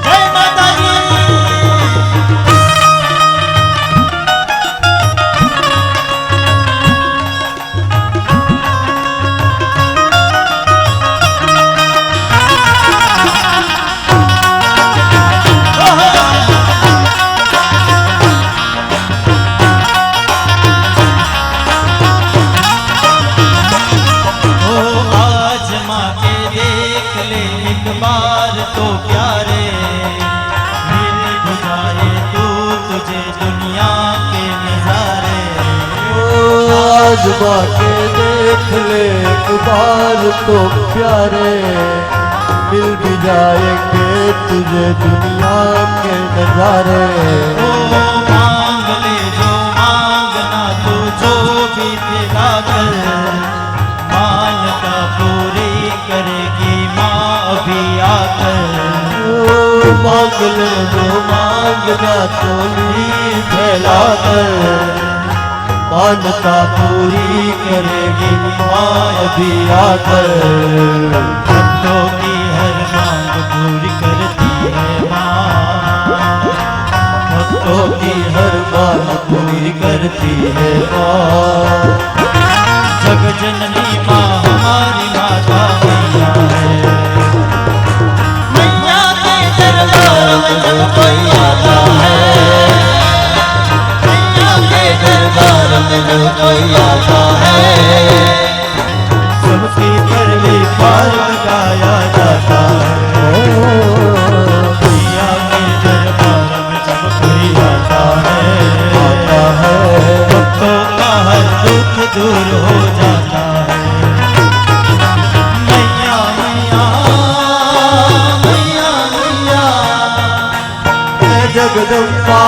A: जय माता दी। बार तो प्यारे मिल बुझाए तू तुझे दुनिया के नजारे।
B: आज बाके देख ले एक बार तो प्यारे मिल भी जाएंगे तुझे दुनिया के नजारे।
A: ओ मांग ले जो मांगना तू जो भी दिला कर मानता पूरी करेगी माँ अभी आकर।
B: ओ मांग ले जो मांगना तो नी फैला कर मानता पूरी करेगी माँ अभी आकर।
A: भक्तों की हर मांग पूरी करती है माँ।
B: भक्तों की हर मांग पूरी करती है माँ।
A: जग जननी माँ हमारी माता मैया है। मैया के दरबार में जब कोई आता है मैया के दरबार में जब कोई आता है सबकी परली पार लगाया जाता है। मैया के दरबार में जब कोई आता है भक्तों का हर दुख दूर हो जाता है। मैया मैया मैया मैया
B: जगदम्बा